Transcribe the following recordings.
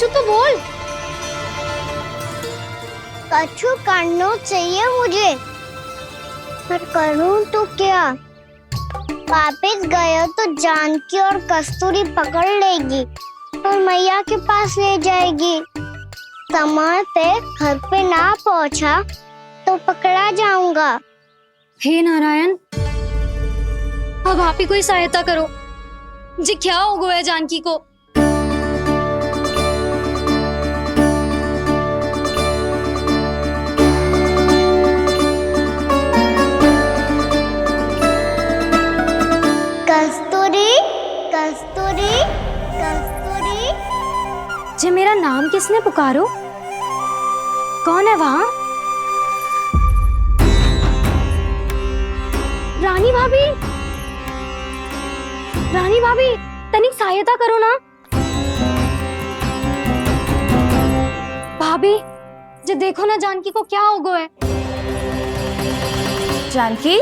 कछु तो बोल। कछु करना चाहिए मुझे, पर करूं तो क्या? वापिस गए तो जानकी और कस्तूरी पकड़ लेगी और मैया के पास ले जाएगी। समय पे घर पे ना पहुंचा तो पकड़ा जाऊंगा। हे नारायण, अब आप ही कोई सहायता करो जी, क्या हो गया है जानकी को? कस्तूरी, कस्तूरी, कस्तूरी। जी मेरा नाम किसने पुकारो? कौन है वहाँ? रानी भाभी, रानी भाभी, तनिक सहायता करो ना। भाभी जी देखो ना जानकी को क्या हो गया है। जानकी,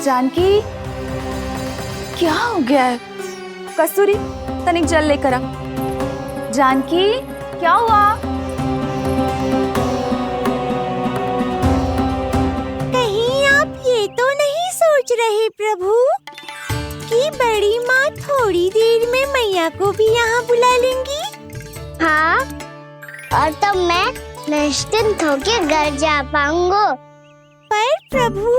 जानकी, क्या हो गया है? कस्तूरी, तनिक जल लेकर आ। जानकी, क्या हुआ? कहीं आप ये तो नहीं सोच रहे प्रभु कि बड़ी माँ थोड़ी देर में मैया को भी यहाँ बुला लेंगी? हाँ, और तब मैं निश्चिंत होकर घर जा पाऊंगा। पर प्रभु,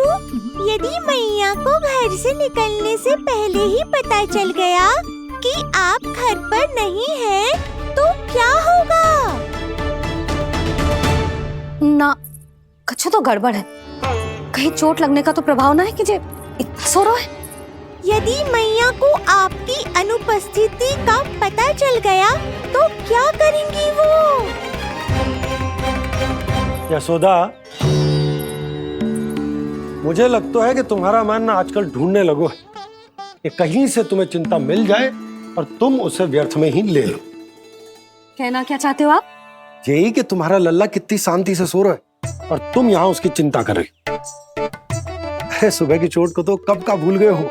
यदि मैया को घर से निकलने से पहले ही पता चल गया कि आप घर पर नहीं हैं, तो क्या होगा? ना, कुछ तो गड़बड़ है। कहीं चोट लगने का तो प्रभाव ना है कि जे इतना सो रहा है। यदि मैया को आपकी अनुपस्थिति का पता चल गया तो क्या करेंगी वो? यशोदा, मुझे लगता है कि तुम्हारा मन आजकल ढूंढने लगो है कि कहीं से तुम्हें चिंता मिल जाए और तुम उसे व्यर्थ में ही ले लो। कहना क्या चाहते हो आप? यही कि तुम्हारा लल्ला कितनी शांति से सो रहा है और तुम यहाँ उसकी चिंता कर रहे हो। अरे सुबह की चोट को तो कब का भूल गए हो।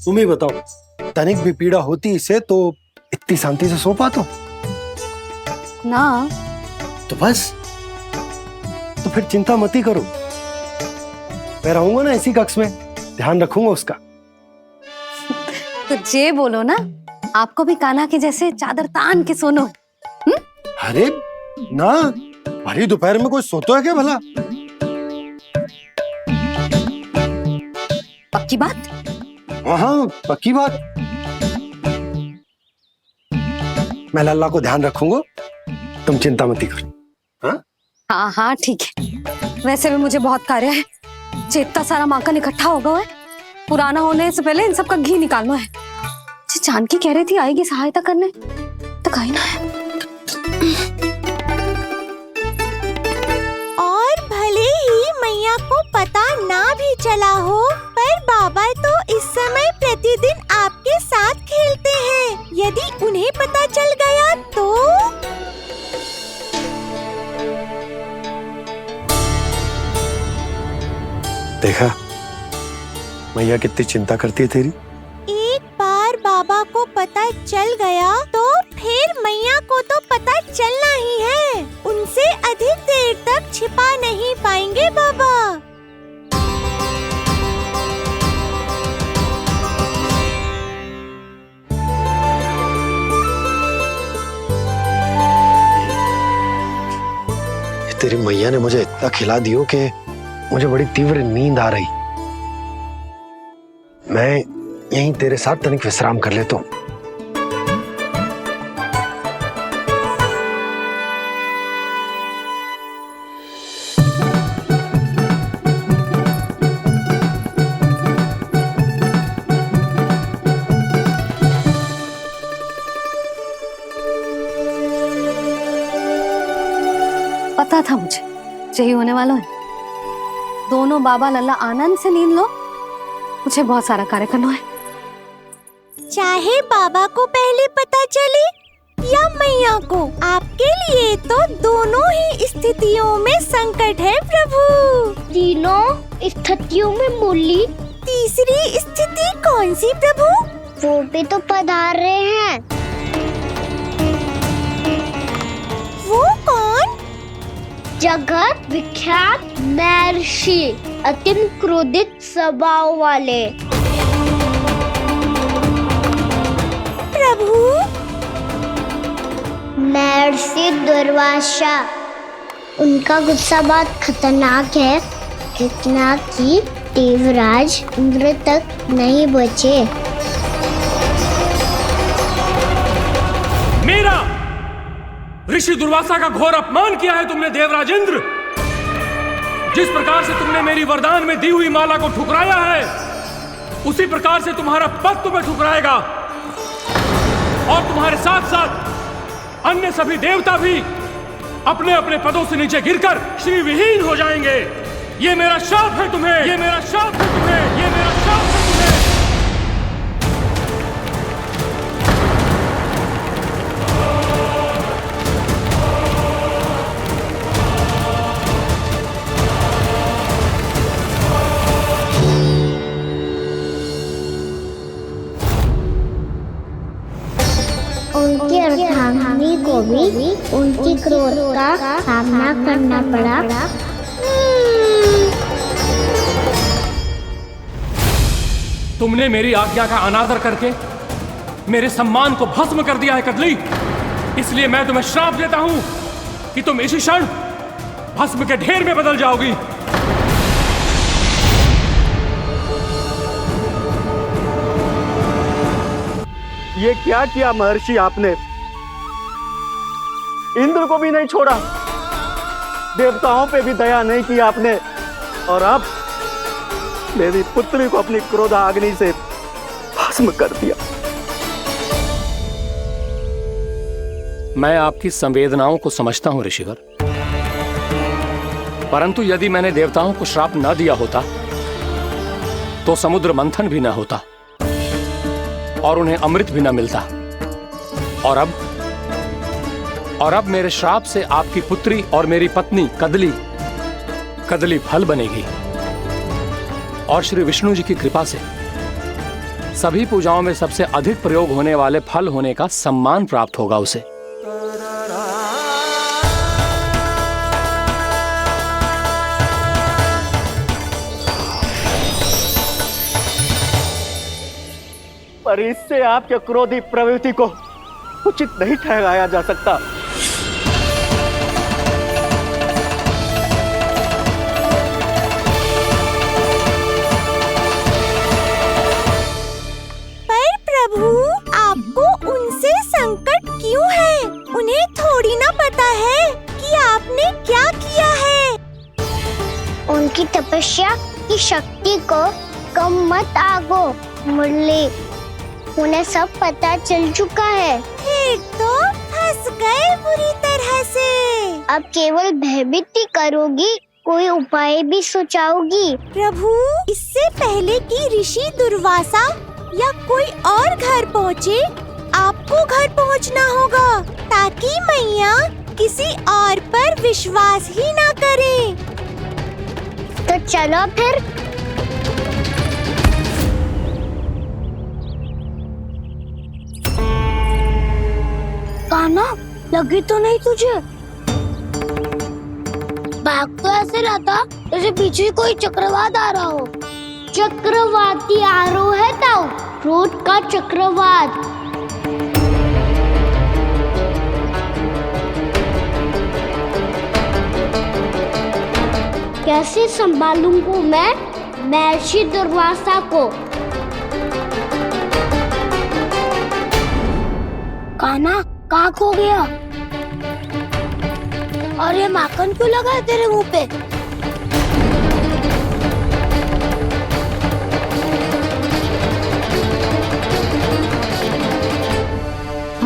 तुम ही बताओ, तनिक भी पीड़ा होती इसे तो इतनी शांति से सो पाते हो? ना। तो बस, तो फिर चिंता मत ही करो। मैं रहूंगा ना इसी कक्ष में, ध्यान रखूंगा उसका। तो जे बोलो ना, आपको भी कान्हा के जैसे चादर तान के सोनो। अरे ना, भरी दोपहर में कोई सोता है क्या भला? पक्की बात? हाँ, पक्की बात। मैं लल्ला को ध्यान रखूंगा, तुम चिंता मत करो। हाँ हाँ हाँ ठीक है। वैसे भी मुझे बहुत कार्य है। इतना सारा माखन इकट्ठा होगा है, पुराना होने से पहले इन सब का घी निकालना है। जानकी कह रही थी आएगी सहायता करने, तो कहीं ना है। और भले ही मैया को पता ना भी चला हो, पर बाबा तो इस समय प्रतिदिन आपके साथ खेलते हैं। यदि उन्हें पता चल गया तो? देखा मैया कितनी चिंता करती है तेरी। एक बार बाबा को पता चल गया तो फिर मैया को तो पता चलना ही है। उनसे अधिक देर तक छिपा नहीं पाएंगे बाबा। तेरी मैया ने मुझे इतना खिला दियो कि मुझे बड़ी तीव्र नींद आ रही। मैं यहीं तेरे साथ तनिक विश्राम कर लेता हूँ। पता था मुझे यही होने वाला है। दोनों बाबा लल्ला आनंद से नींद लो, मुझे बहुत सारा कार्य करना है। चाहे बाबा को पहले पता चले या मैया को, आपके लिए तो दोनों ही स्थितियों में संकट है प्रभु। तीनों स्थितियों में मूली। तीसरी स्थिति कौन सी प्रभु? वो भी तो पधार रहे हैं। वो कौन? जगत विख्यात महर्षि, अत्यंत क्रोधित स्वभाव वाले। प्रभु, महर्षि दुर्वासा। उनका गुस्सा बहुत खतरनाक है, इतना कि देवराज इंद्र तक नहीं बचे। मेरा ऋषि दुर्वासा का घोर अपमान किया है तुमने देवराज इंद्र। जिस प्रकार से तुमने मेरी वरदान में दी हुई माला को ठुकराया है, उसी प्रकार से तुम्हारा पद तुम्हें ठुकराएगा, और तुम्हारे साथ साथ अन्य सभी देवता भी अपने अपने पदों से नीचे गिरकर श्री विहीन हो जाएंगे। ये मेरा शाप है तुम्हें, ये मेरा शाप है तुम्हें, ये मेरा शाप है तुम्हें। उनकी अर्धांगिनी को भी उनकी क्रोध का सामना करना पड़ा। तुमने मेरी आज्ञा का अनादर करके मेरे सम्मान को भस्म कर दिया है कदली। इसलिए मैं तुम्हें श्राप देता हूं कि तुम इसी क्षण भस्म के ढेर में बदल जाओगी। ये क्या किया महर्षि आपने? इंद्र को भी नहीं छोड़ा, देवताओं पे भी दया नहीं की आपने, और अब मेरी पुत्री को अपनी क्रोधाग्नि से भस्म कर दिया। मैं आपकी संवेदनाओं को समझता हूं ऋषिवर, परंतु यदि मैंने देवताओं को श्राप न दिया होता तो समुद्र मंथन भी न होता और उन्हें अमृत भी न मिलता। और अब मेरे श्राप से आपकी पुत्री और मेरी पत्नी कदली फल बनेगी, और श्री विष्णु जी की कृपा से सभी पूजाओं में सबसे अधिक प्रयोग होने वाले फल होने का सम्मान प्राप्त होगा उसे। पर इससे आपके क्रोधी प्रवृत्ति को उचित नहीं ठहराया जा सकता। पर प्रभु, आपको उनसे संकट क्यों है? उन्हें थोड़ी ना पता है कि आपने क्या किया है। उनकी तपस्या की शक्ति को कम मत आगो मुरली, उन्हें सब पता चल चुका है। फिर तो फंस गए बुरी तरह से। अब केवल भयभीत ही करोगी, कोई उपाय भी सुझाओगी? प्रभु, इससे पहले कि ऋषि दुर्वासा या कोई और घर पहुँचे, आपको घर पहुँचना होगा, ताकि मैया किसी और पर विश्वास ही ना करे। तो चलो फिर। कान्हा, लगी तो नहीं तुझे? भाग तो ऐसे रहा था जैसे पीछे कोई चक्रवात आ रहा हो। चक्रवाती आरोह है ताऊ, क्रोध का चक्रवात। कैसे संभालूंगा मैं महर्षि दुर्वासा को? कान्हा, कहाँ खो गया? और ये माखन क्यों लगा है तेरे मुंह पे?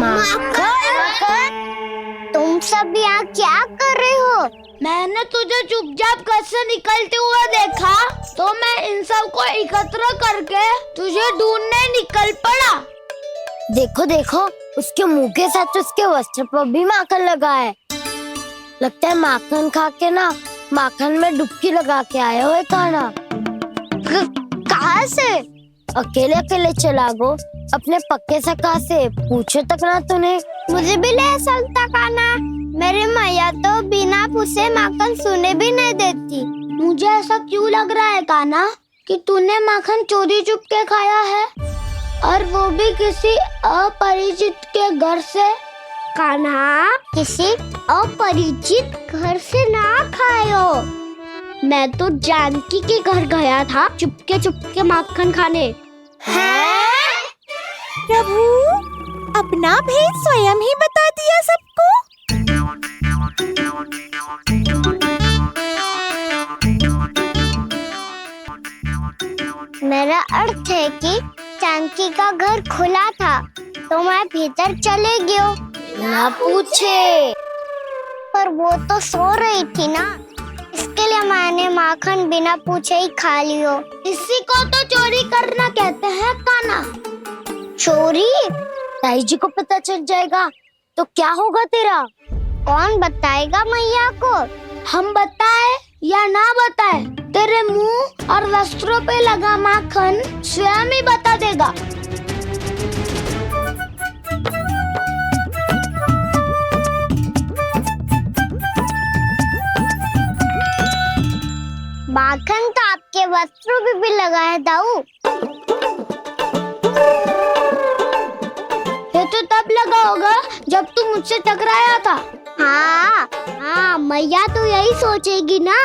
माखन? तुम सब यहाँ क्या कर रहे हो? मैंने तुझे चुपचाप घर से निकलते हुए देखा, तो मैं इन सब को एकत्र करके तुझे ढूंढने निकल पड़ा। देखो देखो, उसके मुंह के साथ उसके वस्त्र पर भी माखन लगा है। लगता है माखन खा के ना माखन में डुबकी लगा के आए हुए कान्हा। कहाँ से? अकेले अकेले चला गो अपने पक्के सका से पूछो तक ना तूने। मुझे भी ले चलता काना। मेरी मैया तो बिना पूछे माखन सुने भी नहीं देती। मुझे ऐसा क्यों लग रहा है काना कि तूने माखन चोरी चुप के खाया है, और वो भी किसी अपरिचित के घर से। कान्हा, किसी अपरिचित घर से ना खायो। मैं तो जानकी के घर गया था चुपके माखन खाने। हैं? प्रभु, अपना भेद स्वयं ही बता दिया सबको। मेरा अर्थ है कि जानकी का घर खुला था तो मैं भीतर चले गयो। ना पूछे। पर वो तो सो रही थी ना, इसके लिए मैंने माखन बिना पूछे ही खा लियो। इसी को तो चोरी करना कहते हैं काना। चोरी? ताई जी को पता चल जाएगा तो क्या होगा तेरा? कौन बताएगा मैया को? हम बताए या ना बताए, तेरे मुंह और वस्त्रों पे लगा माखन स्वयं ही बता देगा। माखन तो आपके वस्त्रों पे भी लगा है दाऊ। ये तो तब लगा होगा जब तुम मुझसे टकराया था। हाँ, मैया तो यही सोचेगी ना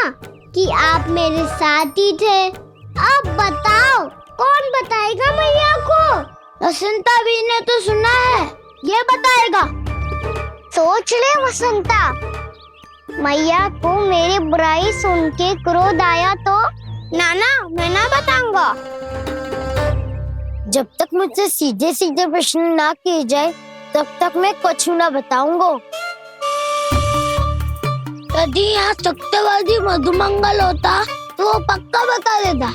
कि आप मेरे साथ ही थे। अब बताओ, कौन बताएगा मैया को? वसंता भी ने तो सुना है, ये बताएगा। सोच ले वसंता, मैया को मेरी बुराई सुन के क्रोध आया तो नाना मैं ना बताऊंगा। जब तक मुझसे सीधे सीधे प्रश्न ना किए जाए तब तक मैं कुछ ना बताऊंगा। यदि यहाँ सत्यवादी मधुमंगल होता तो वो पक्का बता देता।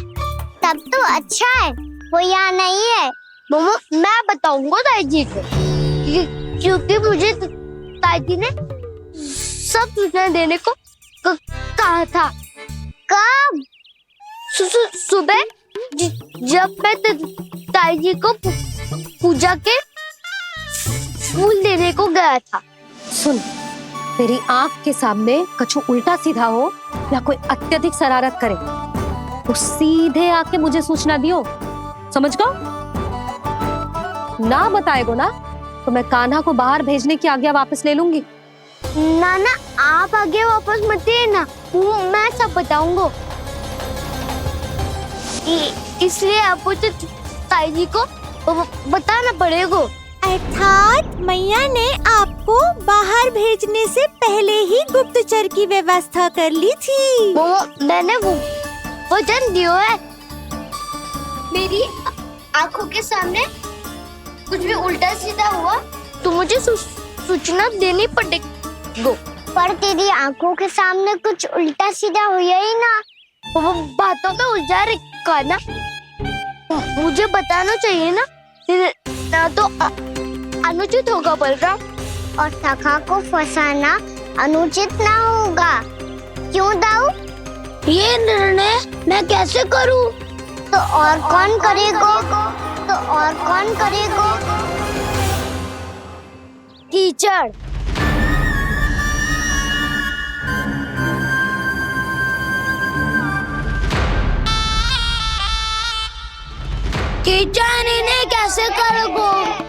तब तो अच्छा है वो यहाँ नहीं है। मैं बताऊंगा ताई जी को, क्योंकि मुझे ताई जी ने सब सूचना देने को कहा था। कब? सुबह जब मैं ताई जी को पूजा के फूल देने को गया था। सुन, तेरी आंख के सामने कछु उल्टा सीधा हो या कोई अत्यधिक शरारत करे तो सीधे आके मुझे सूचना दियो, समझ गो? ना बताएगो ना तो मैं कान्हा को बाहर भेजने की आज्ञा वापस ले लूंगी। नाना आप आगे वापस मत देना, मैं सब बताऊंगा। इसलिए आपको तो ताई जी को बताना पड़ेगा। अर्थात मैया ने आपको बाहर भेजने से पहले ही गुप्तचर की व्यवस्था कर ली थी। मैंने वो वचन दिया है। मेरी आंखों के सामने कुछ भी उल्टा सीधा हुआ तो मुझे सूचना देनी पड़ेगी। पर तेरी आंखों के सामने कुछ उल्टा सीधा हुआ ही ना, वो बातों में उलझा रखा ना, मुझे बताना चाहिए ना तो अनुचित होगा बलराम। और सखा को फंसाना अनुचित ना होगा, क्यों दाऊ? ये निर्णय मैं कैसे करूं? तो और कौन करेगा? कीचड़। कीचड़ इन्हें कैसे करोगे?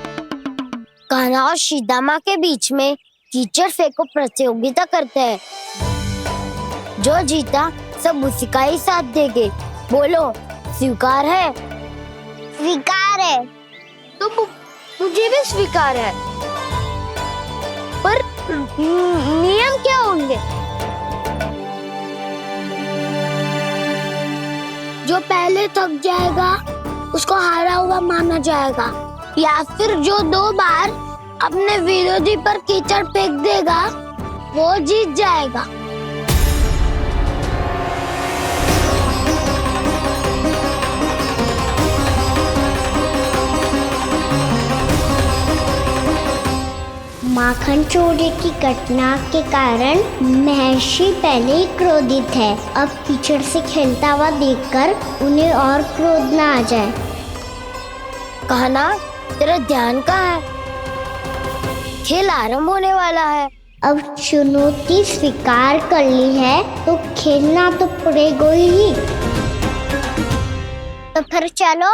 कान्हा और सीता के बीच में कीचड़ फेंको प्रतियोगिता करते हैं। जो जीता सब उसी का ही साथ देंगे। बोलो, स्वीकार है? स्वीकार है। तो मुझे भी स्वीकार है। पर नियम क्या होंगे? जो पहले थक जाएगा उसको हारा हुआ माना जाएगा, या फिर जो 2 बार अपने विरोधी पर कीचड़ फेंक देगा वो जीत जाएगा। माखन चोरी की घटना के कारण महर्षि पहले ही क्रोधित है। अब कीचड़ से खेलता हुआ देखकर उन्हें और क्रोध न आ जाए। कहना तेरा ध्यान कहाँ है? खेल आरंभ होने वाला है। अब चुनौती स्वीकार कर ली है तो खेलना तो पड़ेगा ही। तो फिर चलो।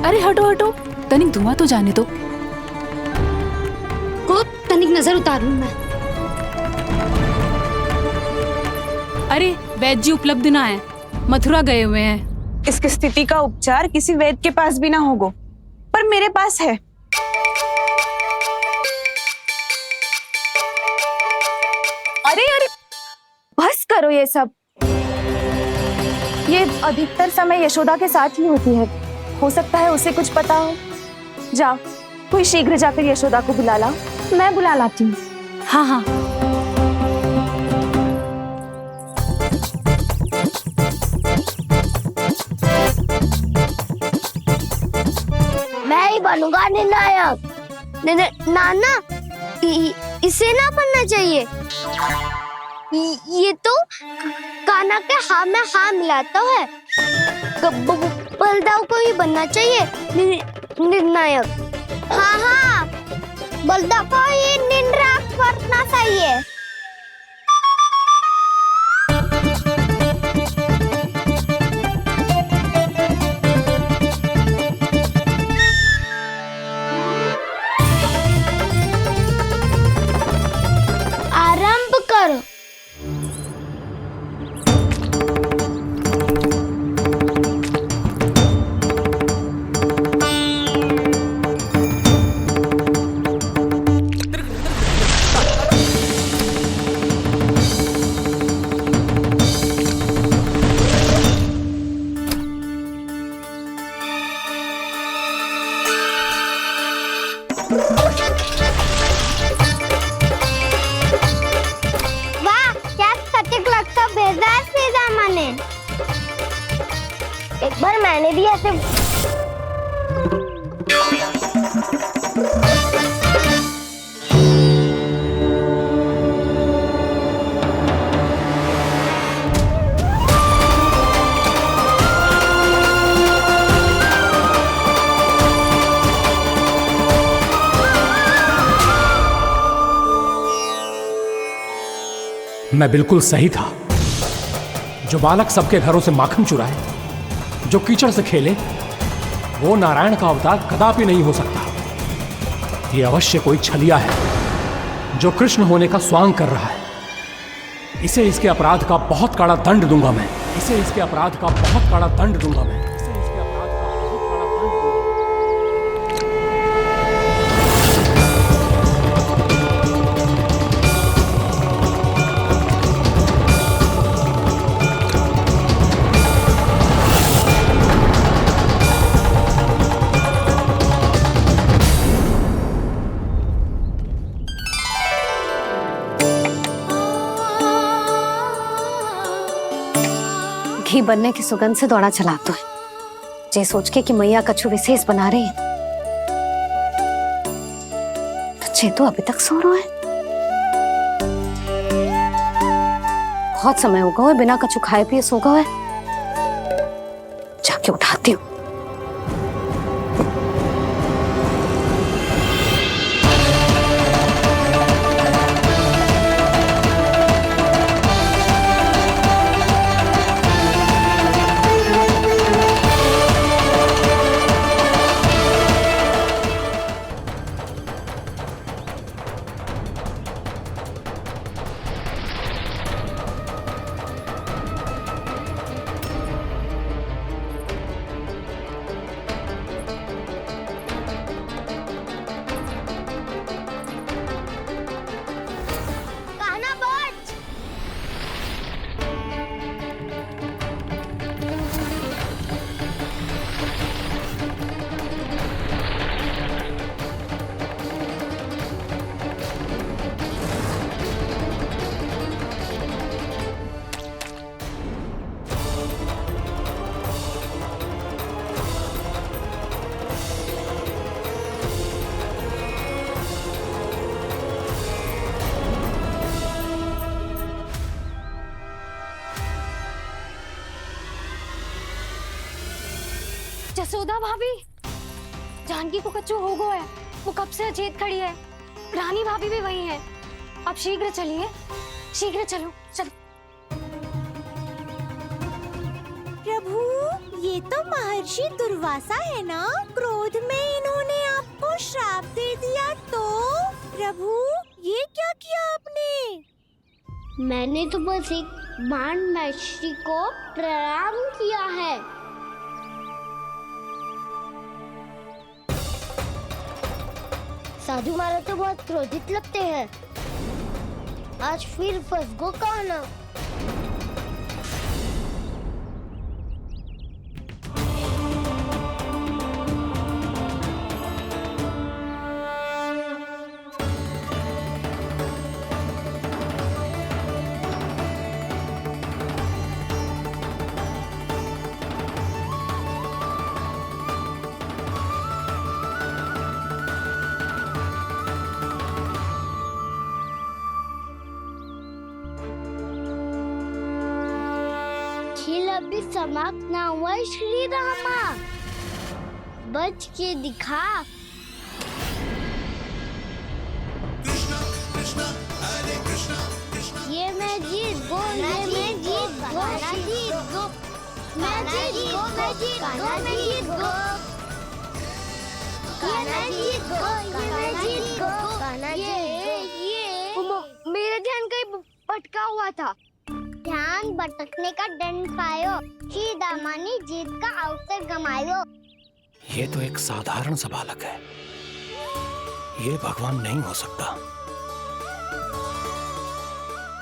अरे हटो हटो, तनिक धुआं तो जाने दो। को तनिक नजर उतार लूं मैं। अरे वैद्य जी उपलब्ध ना है, मथुरा गए हुए हैं। इसकी स्थिति का उपचार किसी वैद्य के पास भी ना होगा, पर मेरे पास है। अरे अरे बस करो ये सब। ये अधिकतर समय यशोदा के साथ ही होती है। हो सकता है उसे कुछ पता हो। जा, कोई शीघ्र जाकर यशोदा को बुला ला। मैं बुला लाती हूँ। हाँ हाँ। मैं ही बनूंगा निर्णायक। नाना, इसे ना बनना चाहिए। ये तो कान्हा के हाँ में हाँ मिलाता है। बलदाव को ही बनना चाहिए निर्णायक। हाँ हाँ, बलदाव को ही निर्णायक बनना चाहिए। आरंभ करो। वाह, क्या सटीक लगता बेजार सीधा माने। एक बार मैंने भी ऐसे मैं बिल्कुल सही था। जो बालक सबके घरों से माखन चुराए, जो कीचड़ से खेले, वो नारायण का अवतार कदापि नहीं हो सकता। ये अवश्य कोई छलिया है जो कृष्ण होने का स्वांग कर रहा है। इसे इसके अपराध का बहुत कड़ा दंड दूंगा मैं। इसे इसके अपराध का बहुत कड़ा दंड दूंगा मैं। इसे इसके अपराध का बहुत कड़ा दंड दूंगा। घी बनने की सुगंध से दौड़ा चला तो है, जे सोच के कि मैया कछु विशेष बना रही है। बच्चे तो अभी तक सो रहे हैं। बहुत समय हो गया है बिना कछु खाए पिए सो गए। जाके उठाती हूँ। जसोदा भाभी, जानकी को कच्चू हो गया है, वो कब से अचेत खड़ी है। रानी भाभी भी वही है। आप शीघ्र चलिए, शीघ्र चलो, चलो। प्रभु, ये तो महर्षि दुर्वासा है ना? क्रोध में इन्होंने आपको श्राप दे दिया तो? प्रभु, ये क्या किया आपने? मैंने तो बस एक बाण महर्षि को प्रणाम किया है। साधु महाराज तो बहुत क्रोधित लगते हैं। आज फिर फंस गो कहना। खेल अभी समाप्त ना हुआ है श्री रामा, बच के दिखा। ये मैं जीत गो, ये मैं जीत गो, मैं जीत गो, मैं जीत गो, मैं जीत गो, मैं जीत गो, ये मैं जीत गो, ये मैं जीत गो, ये मेरा ध्यान कहीं भटका हुआ था। ध्यान भटकने का दंड पायो, श्री दामानी जीत का अवसर गमायो। ये तो एक साधारण सा बालक है, ये भगवान नहीं हो सकता।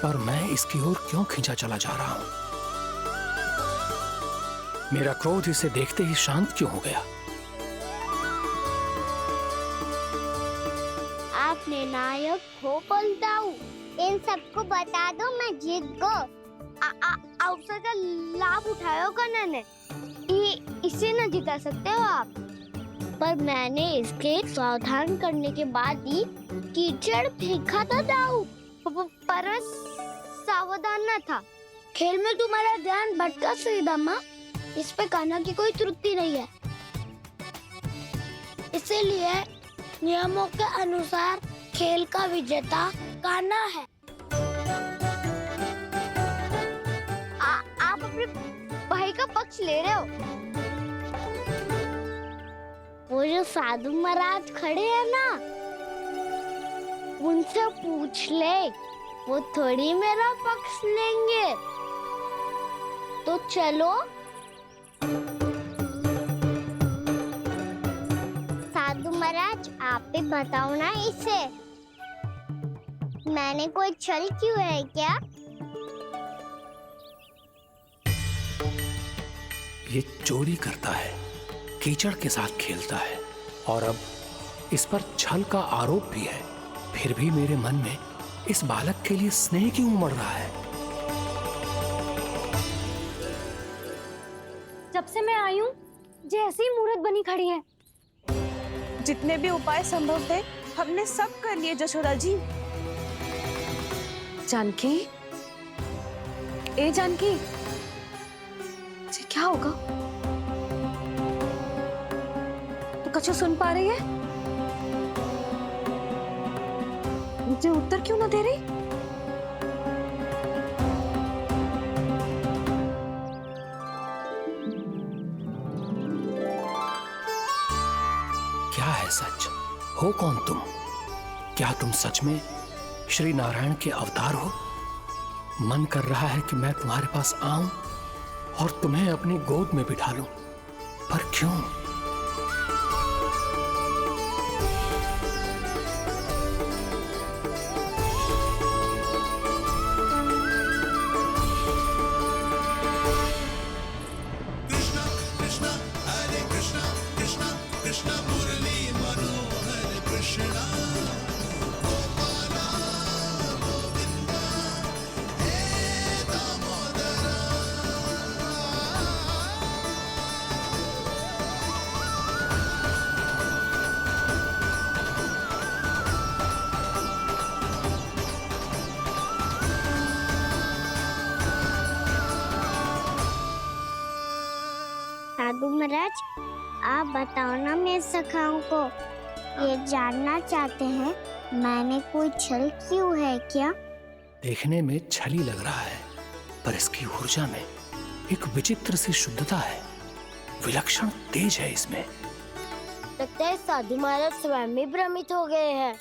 पर मैं इसकी ओर क्यों खींचा चला जा रहा हूं? मेरा क्रोध इसे देखते ही शांत क्यों हो गया? आपने नायक हो पलटाऊ, इन सबको बता दो मैं जीत गो। अवसर का लाभ उठायो कन्या ने, इसे न जिता सकते हो आप। पर मैंने इसके सावधान करने के बाद ही कीचड़ फेंका था दाऊ, पर सावधान न था। खेल में तुम्हारा ध्यान भटका श्रीदामा, इस पे कान्हा की कोई त्रुटि नहीं है। इसीलिए नियमों के अनुसार खेल का विजेता कान्हा है। आप अपने भाई का पक्ष ले रहे हो। वो जो साधु महाराज खड़े हैं ना, उनसे पूछ ले, वो थोड़ी मेरा पक्ष लेंगे। तो चलो। साधु महाराज, आप भी बताओ ना इसे, मैंने कोई छल क्यों है क्या? ये चोरी करता है, कीचड़ के साथ खेलता है, और अब इस पर छल का आरोप भी है। फिर भी मेरे मन में इस बालक के लिए स्नेह क्यों उमड़ रहा है? जब से मैं आई हूँ, जैसी ही मूर्त बनी खड़ी है। जितने भी उपाय संभव थे हमने सब कर लिए जशोदा जी। जानकी, ए जानकी, ये क्या होगा? तो कछु सुन पा रही है? मुझे उत्तर क्यों ना दे रही? क्या है सच? हो कौन तुम? क्या तुम सच में श्री नारायण के अवतार हो? मन कर रहा है कि मैं तुम्हारे पास आऊं और तुम्हें अपनी गोद में बिठा लूं, पर क्यों? साधु महाराज, आप बताओ ना मेरे सखाओं को, ये जानना चाहते हैं मैंने कोई छल क्यों है क्या? देखने में छली लग रहा है, पर इसकी ऊर्जा में एक विचित्र सी शुद्धता है, विलक्षण तेज है इसमें। लगता है साधु महाराज स्वयं भी भ्रमित हो गए हैं।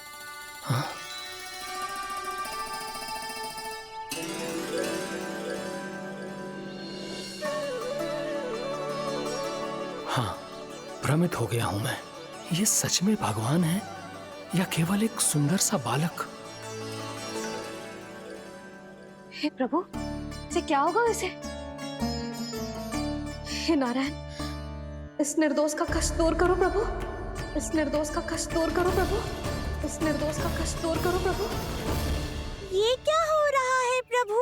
हाँ, भ्रमित हो गया हूं मैं। ये सच में भगवान है या केवल एक सुंदर सा बालक? हे प्रभु, इसे क्या होगा वैसे? हे नारायण, इस निर्दोष का कष्ट दूर करो प्रभु, इस निर्दोष का कष्ट दूर करो प्रभु, इस निर्दोष का कष्ट दूर करो प्रभु। ये क्या हो रहा है प्रभु?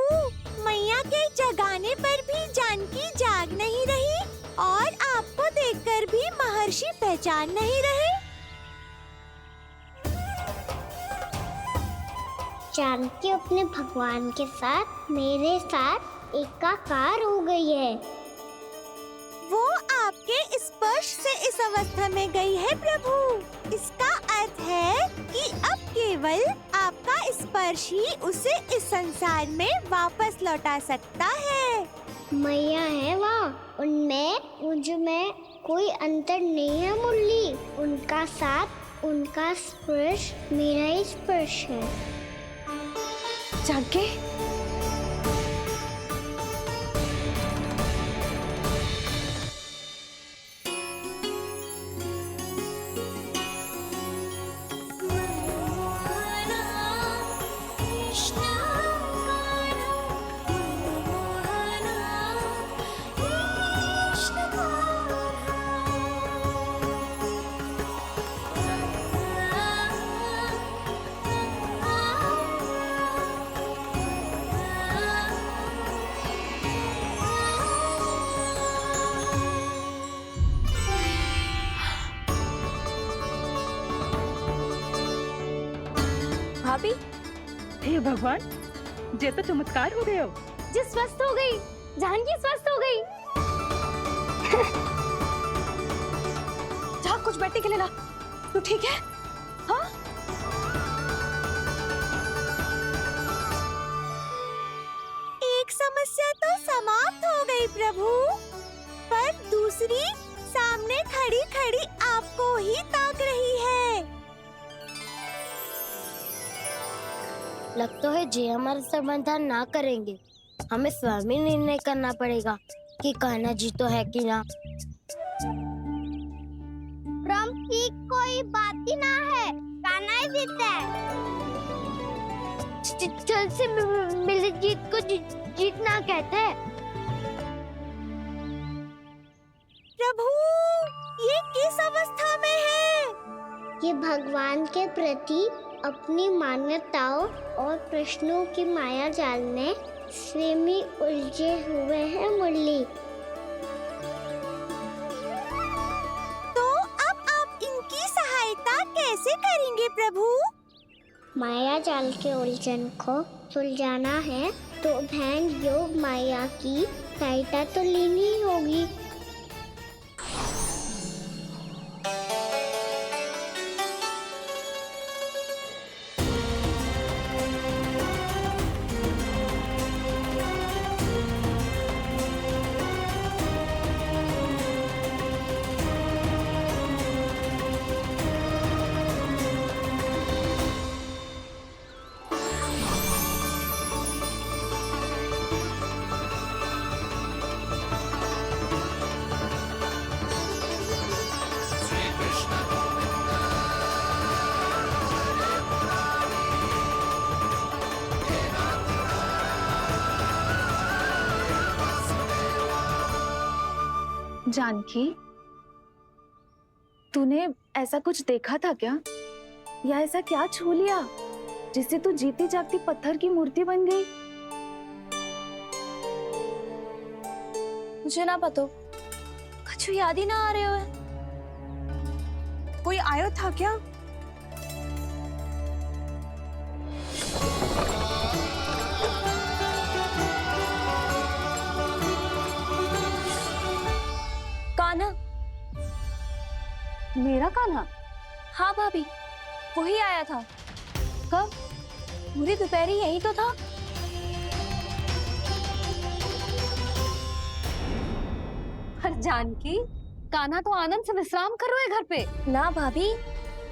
मैया के जगाने पर भी जानकी जाग नहीं रही और आपको देखकर भी महर्षि पहचान नहीं रहे। जानकी अपने भगवान के साथ मेरे साथ एकाकार हो गई है। वो आपके स्पर्श से इस अवस्था में गई है प्रभु। इसका अर्थ है कि अब केवल आपका स्पर्श ही उसे इस संसार में वापस लौटा सकता है। मैया है वहाँ, उनमें मुझ में कोई अंतर नहीं है मुरली। उनका साथ, उनका स्पर्श मेरा ही स्पर्श है। जानकी, भाभी, हे भगवान, जे तो चमत्कार हो गयो। जी स्वस्थ हो गई, जानकी स्वस्थ हो गई। जा कुछ बैठने के लिए ला। तू ठीक है? हाँ? एक समस्या तो समाप्त हो गई प्रभु, पर दूसरी सामने खड़ी खड़ी आपको ही ताक रही है। लगता है जी हमारा समाधान ना करेंगे, हमें स्वयं ही निर्णय करना पड़ेगा कि कान्हा जी तो है कि ना। ब्रह्म की कोई बात ही ना है, कान्हा ही जीता है। चल से मिली जीत को जीतना कहते हैं। प्रभु, ये किस अवस्था में है? ये भगवान के प्रति अपनी मान्यताओं और प्रश्नों की माया जाल में स्वयं ही उलझे हुए हैं मुरली। तो अब आप इनकी सहायता कैसे करेंगे प्रभु? माया जाल के उलझन को सुलझाना है तो ध्यान योग माया की सहायता तो लेनी ही होगी। जानकी, तूने ऐसा कुछ देखा था क्या, या ऐसा क्या छू लिया जिससे तू जीती जागती पत्थर की मूर्ति बन गई? मुझे ना पता, कुछ याद ही ना आ रहे हो। कोई आयो था क्या? कान्हा? हाँ भाभी, वही आया था। कब? पूरी दोपहर ही यही तो था। पर जानकी, कान्हा तो आनंद से विश्राम कर रहे घर पे। ना भाभी,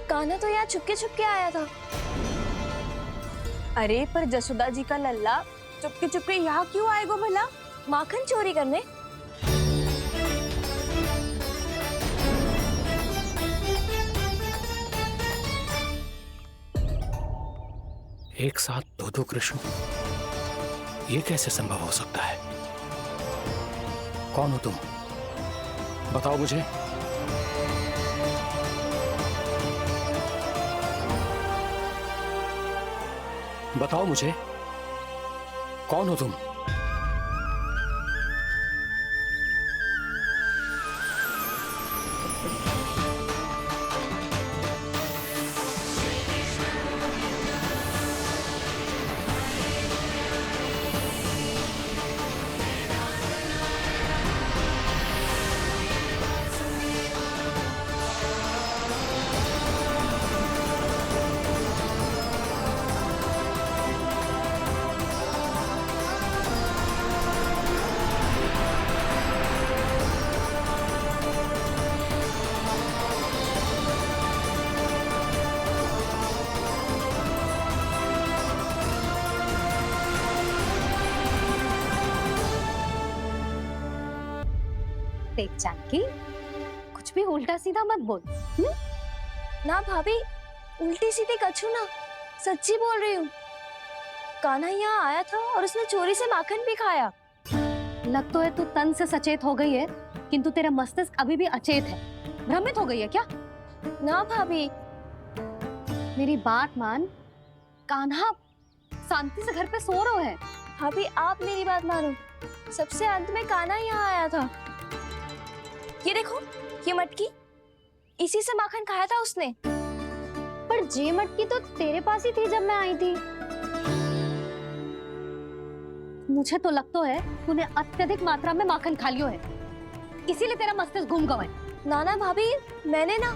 कान्हा तो यहाँ चुपके चुपके आया था। अरे पर जसोदा जी का लल्ला चुपके चुपके यहाँ क्यों आएगा भला? माखन चोरी करने? एक साथ दो कृष्ण, ये कैसे संभव हो सकता है? कौन हो तुम? बताओ मुझे। बताओ मुझे, कौन हो तुम? देख जानकी, कुछ भी उल्टा सीधा मत बोल। ना भाभी, उल्टी सीधी कछू ना, सच्ची बोल रही हूँ। कान्हा यहाँ आया था और उसने चोरी से माखन भी खाया। लग तो है तू तन से सचेत हो गई है, किंतु तेरा मस्तिष्क अभी भी अचेत है। भ्रमित हो गई है क्या? ना भाभी, मेरी बात मान, कान्हा शांति से घर पे सो रहा है। भाभी आप मेरी बात मानो, सबसे अंत में कान्हा यहाँ आया था। ये देखो, ये मटकी, इसी से माखन खाया था उसने। पर जे मटकी तो तेरे पास ही थी जब मैं आई थी। मुझे तो लगता है तूने अत्यधिक मात्रा में माखन खा लियो है, इसीलिए तेरा मस्तिष्क घूम गया है। नाना भाभी, मैंने ना,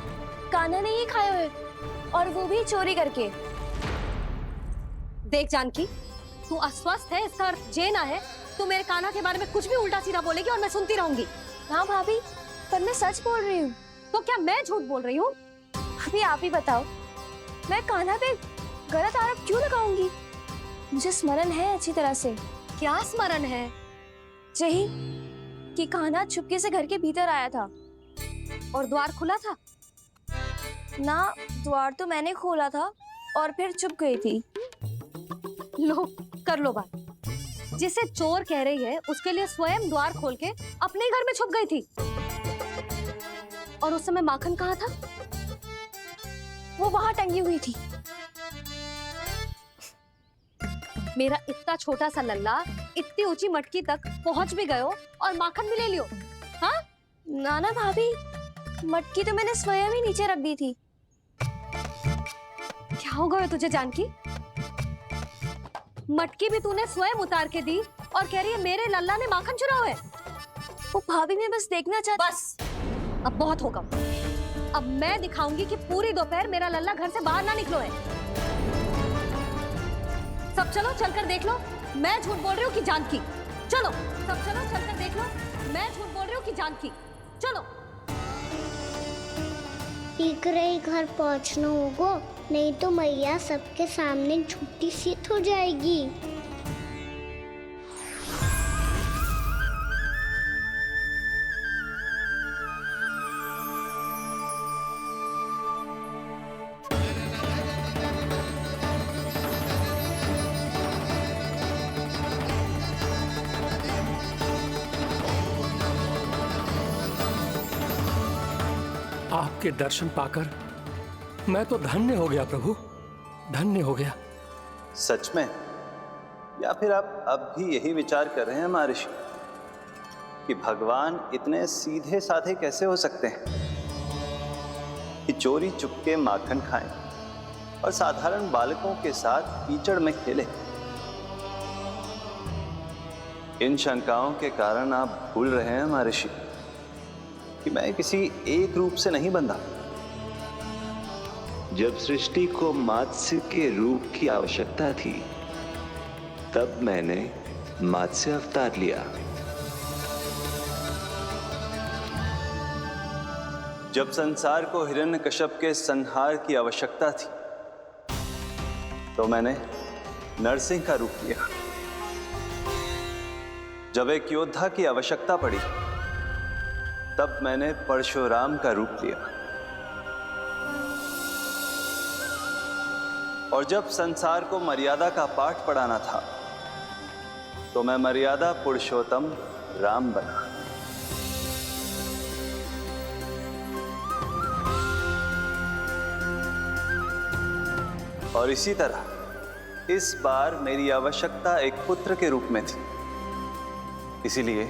कान्हा ने ही खाया है, और वो भी चोरी करके। देख जानकी, तू अस्वस्थ है, इसका अर्थ जे ना है तू मेरे कान्हा के बारे में कुछ भी उल्टा सीधा बोलेगी और मैं सुनती रहूंगी। ना भाभी, पर मैं सच बोल रही हूँ। तो क्या मैं झूठ बोल रही हूँ? अभी आप ही बताओ, मैं कान्हा पे गलत आरोप क्यों लगाऊंगी? मुझे स्मरण है अच्छी तरह से। क्या स्मरण है? यही कि कान्हा चुपके से घर के भीतर आया था। और द्वार खुला था? ना, द्वार तो मैंने खोला था और फिर चुप गई थी। लो, कर लो बात। जिसे चोर कह रही है उसके लिए स्वयं द्वार खोल के अपने घर में छुप गई थी। और उस समय माखन कहाँ था? वो वहां टंगी हुई थी। मेरा इतना छोटा सा लल्ला इतनी ऊंची मटकी तक पहुंच भी गयो और माखन भी ले लियो। हाँ? नाना भाभी, मटकी तो मैंने स्वयं ही नीचे रख दी थी। क्या हो गया तुझे जानकी? मटकी भी तूने स्वयं उतार के दी और कह रही है मेरे लल्ला ने माखन चुराया है। वो भाभी मैं बस देखना चाहती। बस, अब बहुत होगा। अब मैं दिखाऊंगी कि पूरी दोपहर मेरा लल्ला घर से बाहर ना निकलो है। सब चलो, चलकर देख लो मैं झूठ बोल रही हूँ कि जानकी। चलो सब चलो, चलकर देख लो मैं झूठ बोल रही हूँ कि जानकी। चलो। शीघ्र ही घर पहुंचना होगा, नहीं तो मैया सबके सामने झूठी सिद्ध हो जाएगी। आपके दर्शन पाकर मैं तो धन्य हो गया प्रभु, धन्य हो गया। सच में? या फिर आप अब भी यही विचार कर रहे हैं महर्षि कि भगवान इतने सीधे साधे कैसे हो सकते हैं कि चोरी चुपके माखन खाएं और साधारण बालकों के साथ कीचड़ में खेलें? इन शंकाओं के कारण आप भूल रहे हैं महर्षि कि मैं किसी एक रूप से नहीं बंधा। जब सृष्टि को मात्स्य के रूप की आवश्यकता थी, तब मैंने मात्स्य अवतार लिया। जब संसार को हिरण्यकश्यप के संहार की आवश्यकता थी, तो मैंने नरसिंह का रूप लिया। जब एक योद्धा की आवश्यकता पड़ी, तब मैंने परशुराम का रूप लिया। और जब संसार को मर्यादा का पाठ पढ़ाना था, तो मैं मर्यादा पुरुषोत्तम राम बना। और इसी तरह इस बार मेरी आवश्यकता एक पुत्र के रूप में थी, इसीलिए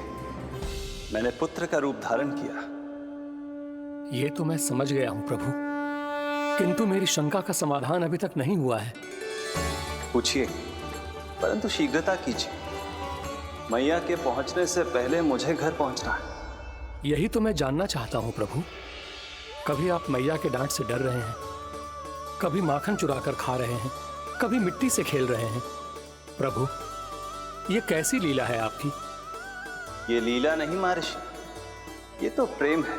मैंने पुत्र का रूप धारण किया। ये तो मैं समझ गया हूं प्रभु, किंतु मेरी शंका का समाधान अभी तक नहीं हुआ है। पूछिए, परंतु शीघ्रता कीजिए। मैया के पहुंचने से पहले मुझे घर पहुंचना है। यही तो मैं जानना चाहता हूं प्रभु। कभी आप मैया के डांट से डर रहे हैं, कभी माखन चुराकर खा रहे हैं, कभी मिट्टी से खेल रहे हैं। प्रभु, ये कैसी लीला है आपकी? ये लीला नहीं महर्षि, ये तो प्रेम है।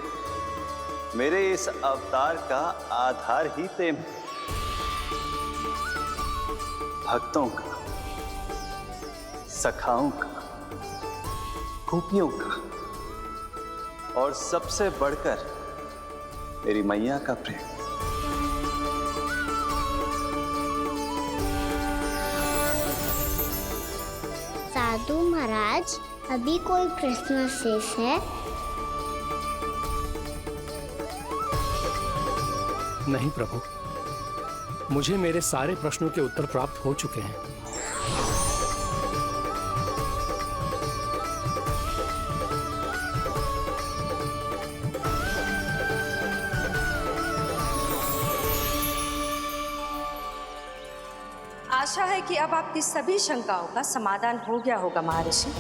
मेरे इस अवतार का आधार ही प्रेम है। भक्तों का, सखाओं का, गोपियों का, और सबसे बढ़कर मेरी मैया का प्रेम। साधु महाराज, अभी कोई प्रश्न शेष है? नहीं प्रभु, मुझे मेरे सारे प्रश्नों के उत्तर प्राप्त हो चुके हैं। आशा है कि अब आपकी सभी शंकाओं का समाधान हो गया होगा महर्षि।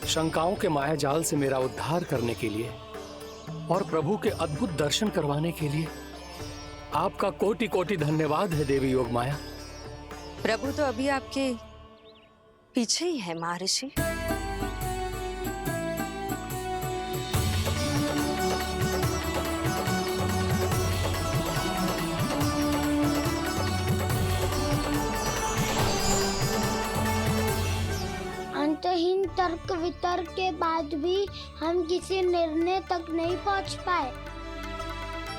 शंकाओं के मायाजाल से मेरा उद्धार करने के लिए और प्रभु के अद्भुत दर्शन करवाने के लिए आपका कोटि कोटि धन्यवाद है देवी योगमाया। प्रभु तो अभी आपके पीछे ही है महर्षि। अंतहीन तर्क वितर्क के बाद भी हम किसी निर्णय तक नहीं पहुंच पाए,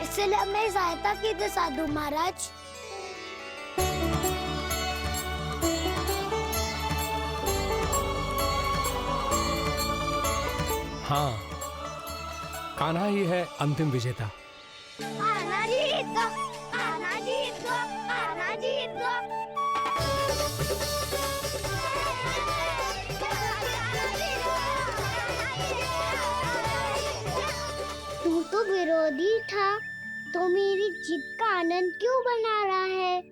इसलिए हमें सहायता कीजिए साधु महाराज। हाँ, कान्हा ही है अंतिम विजेता। आना जीत गो, आना जीत गो, आना जीत गो। तू तो विरोधी था, तो मेरी जीत का आनंद क्यों बना रहा है?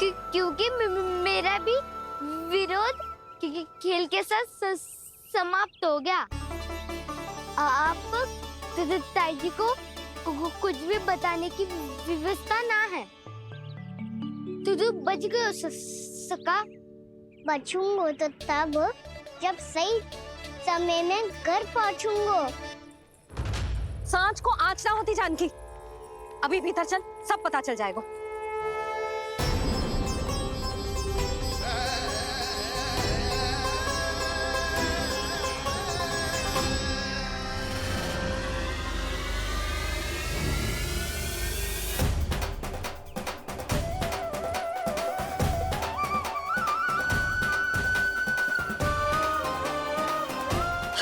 क्योंकि मेरा भी विरोध खेल के साथ समाप्त हो गया। आप ताई को कुछ भी बताने की व्यवस्था ना है। तू बच गयो सका। बचूंगो तो तब जब सही समय में घर पहुंचूंगो। सांच को आँच ना होती जानकी। अभी भीतर चल, सब पता चल जाएगा।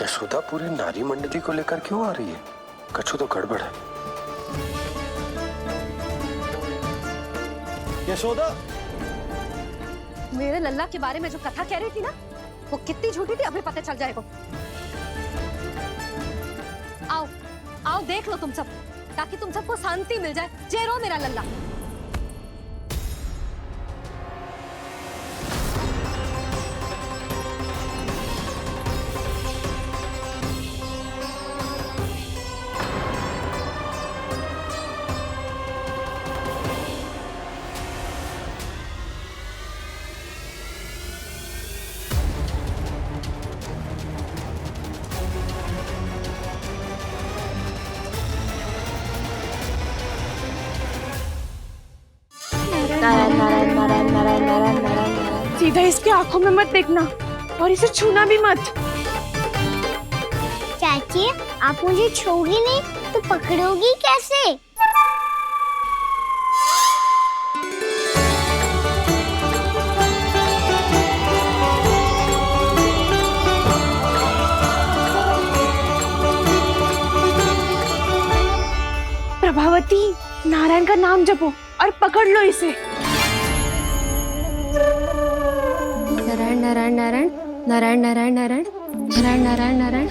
यशोदा पूरी नारी मंडली को लेकर क्यों आ रही है? कछु तो गड़बड़ है। यशोदा, मेरे लल्ला के बारे में जो कथा कह रही थी ना, वो कितनी झूठी थी अभी पता चल जाएगा। आओ आओ देख लो तुम सब, ताकि तुम सबको शांति मिल जाए। जय रो मेरा लल्ला। सीधा इसके आंखों में मत देखना और इसे छूना भी मत। चाची, आप मुझे छोड़ोगी नहीं तो पकड़ोगी कैसे? प्रभावती, नारायण का नाम जपो और पकड़ लो इसे। नारायण नारायण नारायण नारायण नारायण नारायण नारायण नारायण नारायण।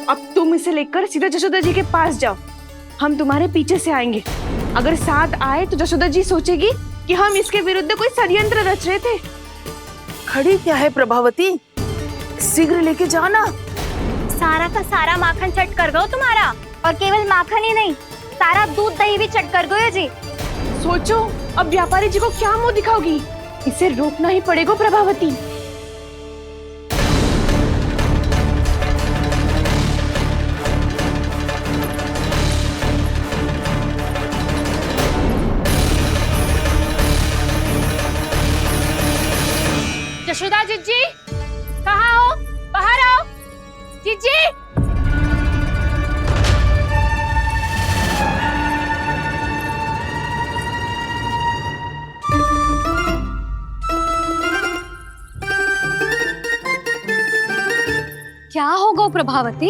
अब तुम इसे लेकर सीधा जशोदा जी के पास जाओ, हम तुम्हारे पीछे से आएंगे। अगर साथ आए तो जशोदा जी सोचेगी कि हम इसके विरुद्ध कोई षड्यंत्र रच रहे थे। खड़ी क्या है प्रभावती, शीघ्र लेके जाना। सारा का सारा माखन चट कर गयो तुम्हारा, और केवल माखन ही नहीं, सारा दूध दही भी चट कर गयो जी। सोचो अब व्यापारी जी को क्या मुंह दिखाओगी। इसे रोकना ही पड़ेगा प्रभावती। यशोदा जीजी, कहाँ हो? बाहर आओ जीजी। क्या होगा प्रभावती,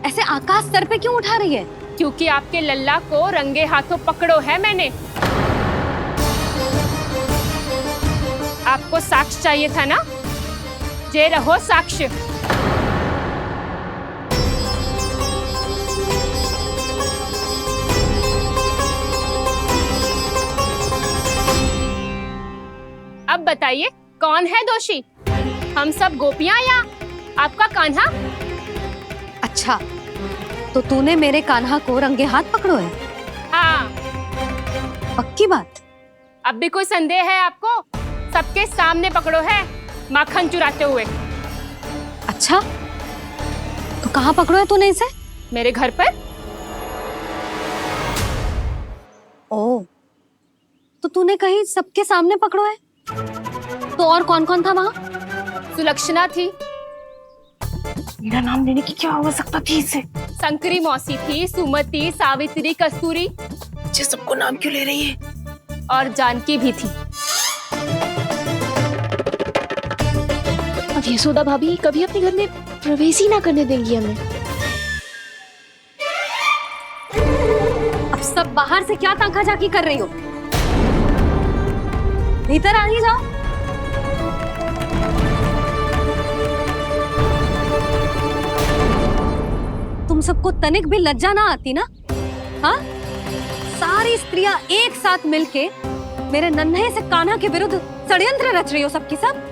ऐसे आकाश सर पे क्यों उठा रही है? क्योंकि आपके लल्ला को रंगे हाथों पकड़ो है मैंने। आपको साक्ष्य चाहिए था ना, जे रहो साक्ष्य। अब बताइए कौन है दोषी, हम सब गोपियां या आपका कान्हा? अच्छा, तो तूने मेरे कान्हा को रंगे हाथ पकड़ो है? हाँ। पक्की बात? अब भी कोई संदेह है आपको? सबके सामने पकड़ो है, माखन चुराते हुए। अच्छा, तो कहाँ पकड़ो है तूने इसे? मेरे घर पर। ओ, तो तूने कहीं सबके सामने पकड़ो है? तो और कौन कौन था वहाँ? सुलक्षणा थी। मेरा नाम लेने की क्या आवश्यकता थी इसे? संकरी मौसी थी, सुमति, सावित्री, कस्तूरी। ये सबको नाम क्यों ले रही है? और जानकी भी थी। अब यशोदा भाभी कभी अपने घर में प्रवेश ही ना करने देंगी हमें। अब सब बाहर से क्या ताका झाकी कर रही हो? भीतर आ ही जाओ। तुम सबको तनिक भी लज्जा ना आती ना? हाँ, सारी स्त्रियां एक साथ मिलके मेरे नन्हे से कान्हा के विरुद्ध षड्यंत्र रच रही हो सबकी सब।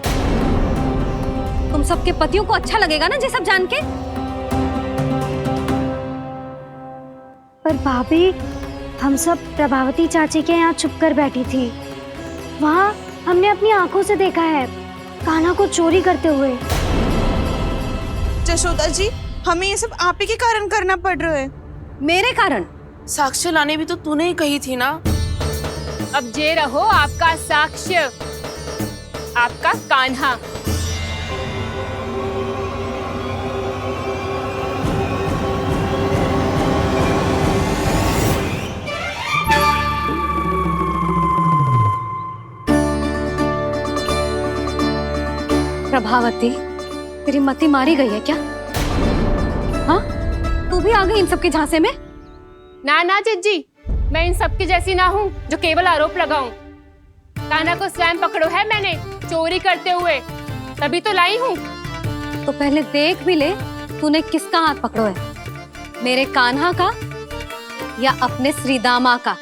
तुम सबके पतियों को अच्छा लगेगा ना ये सब जान के? पर भाभी, हम सब प्रभावती चाची के यहाँ छुप कर बैठी थी। वहाँ हमने अपनी आंखों से देखा है कान्हा को चोरी करते हुए। जशोदा जी, हमें ये सब आप ही के कारण करना पड़ रहा है। मेरे कारण? साक्ष्य लाने भी तो तूने ही कही थी ना। अब जे रहो आपका साक्ष्य, आपका कान्हा। प्रभावती, तेरी मति मारी गई है क्या? हाँ, तू भी आ गई इन सबके झांसे में? ना ना जिज्जी, मैं इन सबकी जैसी ना हूँ जो केवल आरोप लगाऊं। कान्हा को स्वयं पकड़ो है मैंने चोरी करते हुए, तभी तो लाई हूँ। तो पहले देख भी ले तूने किसका हाथ पकड़ो है, मेरे कान्हा का या अपने श्रीदामा का?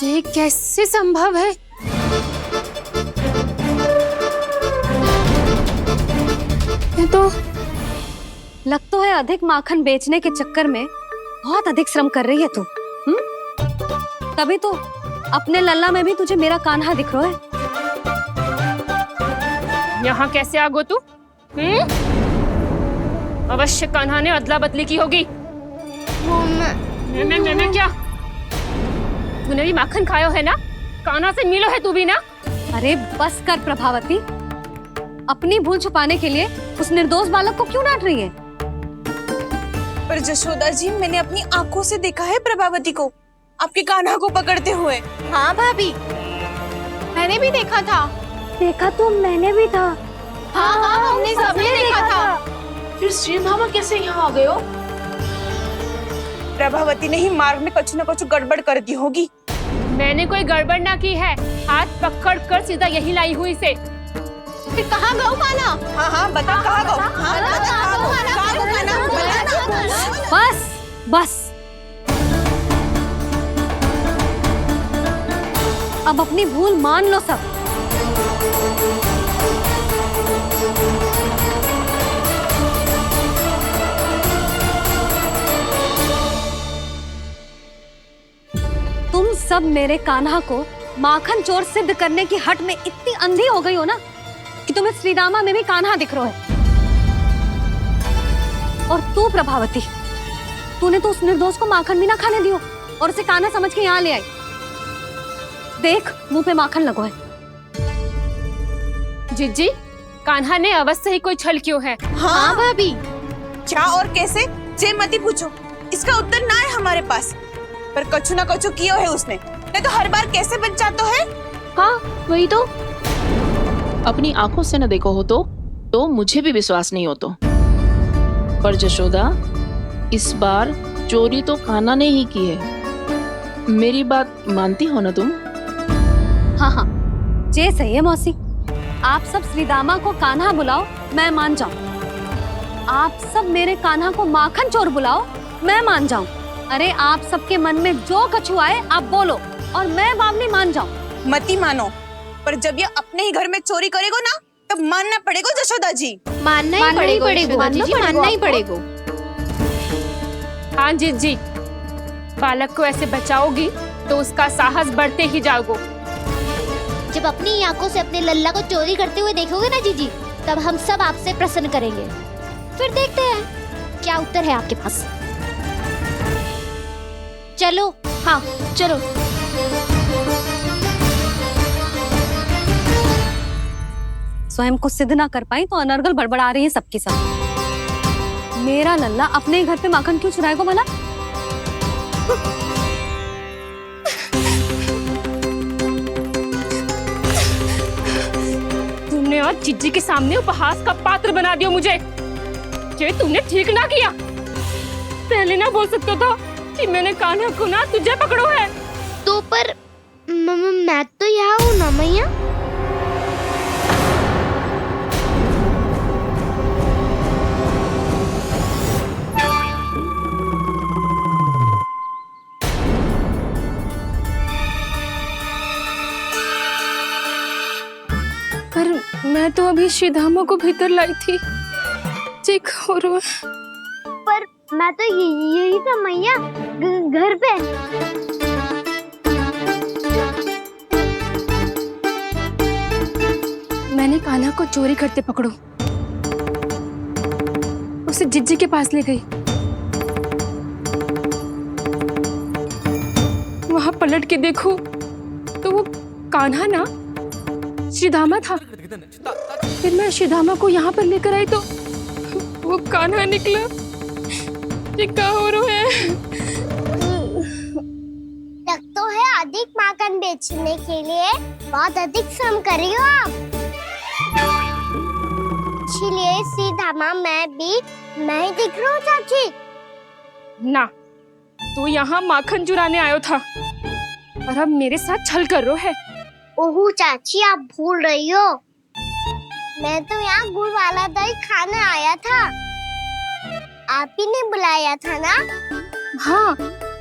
ये कैसे संभव है? ये तो लग तो है अधिक माखन बेचने के चक्कर में बहुत अधिक श्रम कर रही है तू। तभी तो अपने लल्ला में भी तुझे मेरा कान्हा दिख रहा है। यहाँ कैसे आ गो तू? अवश्य कान्हा ने अदला बदली की होगी। मैं क्या? तूने भी माखन खायो है ना? कान्हा से मिलो है तू भी ना? अरे बस कर प्रभावती, अपनी भूल छुपाने के लिए उस निर्दोष बालक को क्यों डांट रही है? पर जशोदा जी, मैंने अपनी आंखों से देखा है प्रभावती को आपके कान्हा को पकड़ते हुए। हाँ भाभी, मैंने भी देखा था। देखा तो मैंने भी था। हाँ हाँ, हमने सबने देखा था। फिर श्रीधामा कैसे यहाँ आ गए हो? प्रभावती ने ही मार्ग में कुछ न कुछ गड़बड़ कर दी होगी। मैंने कोई गड़बड़ ना की है, हाथ पकड़ कर सीधा यही लाई हुई से। फिर कहाँ गौ कान्हा? हाँ हाँ बता, कहाँ गौ? हाँ बता, कहाँ गौ कान्हा? बस बस, अब अपनी भूल मान लो सब। तुम सब मेरे कान्हा को माखन चोर सिद्ध करने की हट में इतनी अंधी हो गई हो ना कि तुम्हें श्रीदामा में भी कान्हा दिख रहा है। और तू प्रभावती, तूने तो उस निर्दोष को माखन भी ना खाने दियो और उसे कान्हा समझ के यहाँ ले आई। देख, मुंह पे माखन लगो है। जिज्जी, कान्हा ने अवश्य ही कोई छल क्यों है। हाँ भाभी, क्या और कैसे जे मती पूछो, इसका उत्तर ना है हमारे पास। पर कछु ना कछु कियो है उसने, नहीं तो हर बार कैसे बच जाता है। हाँ वही तो, अपनी आंखों से न देखो हो तो मुझे भी विश्वास नहीं हो तो। पर जशोदा, इस बार चोरी तो कान्हा ने ही की है। मेरी बात मानती हो ना तुम? हाँ हाँ, जे सही है मौसी। आप सब श्रीदामा को कान्हा बुलाओ, मैं मान जाऊं। आप सब मेरे कान्हा को माखन चोर बुलाओ, मैं मान जाऊं। अरे आप सबके मन में जो कछु आए आप बोलो और मैं बावली मान जाऊं। मती मानो, पर जब ये अपने ही घर में चोरी करेगो ना तब मानना पड़ेगा जशोदा जी। मानना ही पड़ेगा, मानना ही पड़ेगा। हाँ जिज्जी, बालक को ऐसे बचाओगी तो उसका साहस बढ़ते ही जाओगे। जब अपनी आंखों से अपने लल्ला को चोरी करते हुए देखोगे ना जीजी, तब हम सब आपसे प्रसन्न करेंगे। फिर देखते हैं क्या उत्तर है आपके पास। चलो। हाँ चलो। स्वयं को सिद्ध ना कर पाई तो अनर्गल बड़बड़ा रही है सबके साथ। मेरा लल्ला अपने ही घर पे माखन क्यों चुराएगा भला? तुमने आज जिज्जी के सामने उपहास का पात्र बना दिया मुझे। ये तुमने ठीक ना किया। पहले ना बोल सकता था कि मैंने कान्हा को ना तुझे पकड़ो है। तो पर मैं तो यहाँ हूँ ना मैया। पर मैं तो अभी श्रीधामा को भीतर लाई थी। चेक हो रहा है। पर मैं तो यही था मैया, घर पे। मैंने कान्हा को चोरी करते पकड़ो, उसे जिज्जी के पास ले गई। वहां पलट के देखो तो वो कान्हा ना श्रीधामा था। फिर मैं श्रीधामा को यहाँ पर लेकर आई तो वो कान्हा निकला। ये क्या हो रहा है? लग तो है अधिक माखन बेचने के लिए बहुत अधिक श्रम कर रही हो आप। इसीलिए सीधा मैं ही दिख रहा हूँ चाची। ना, तू यहाँ माखन चुराने आयो था और अब मेरे साथ छल कर रो है। ओहो चाची, आप भूल रही हो, मैं तो यहाँ गुड़ वाला दही खाने आया था। आप ही ने बुलाया था ना? हाँ,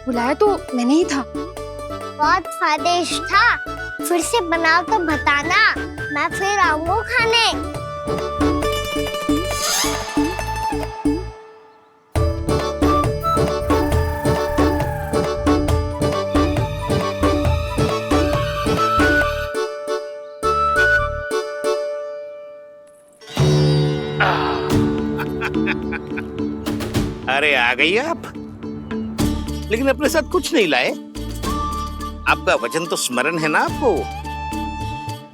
बुलाया तो मैंने ही था। बहुत स्वादिष्ट था, फिर से बनाओ तो बताना, मैं फिर आऊंगा खाने। अरे आ गई आप, लेकिन अपने साथ कुछ नहीं लाए। आपका वचन तो स्मरण है ना आपको?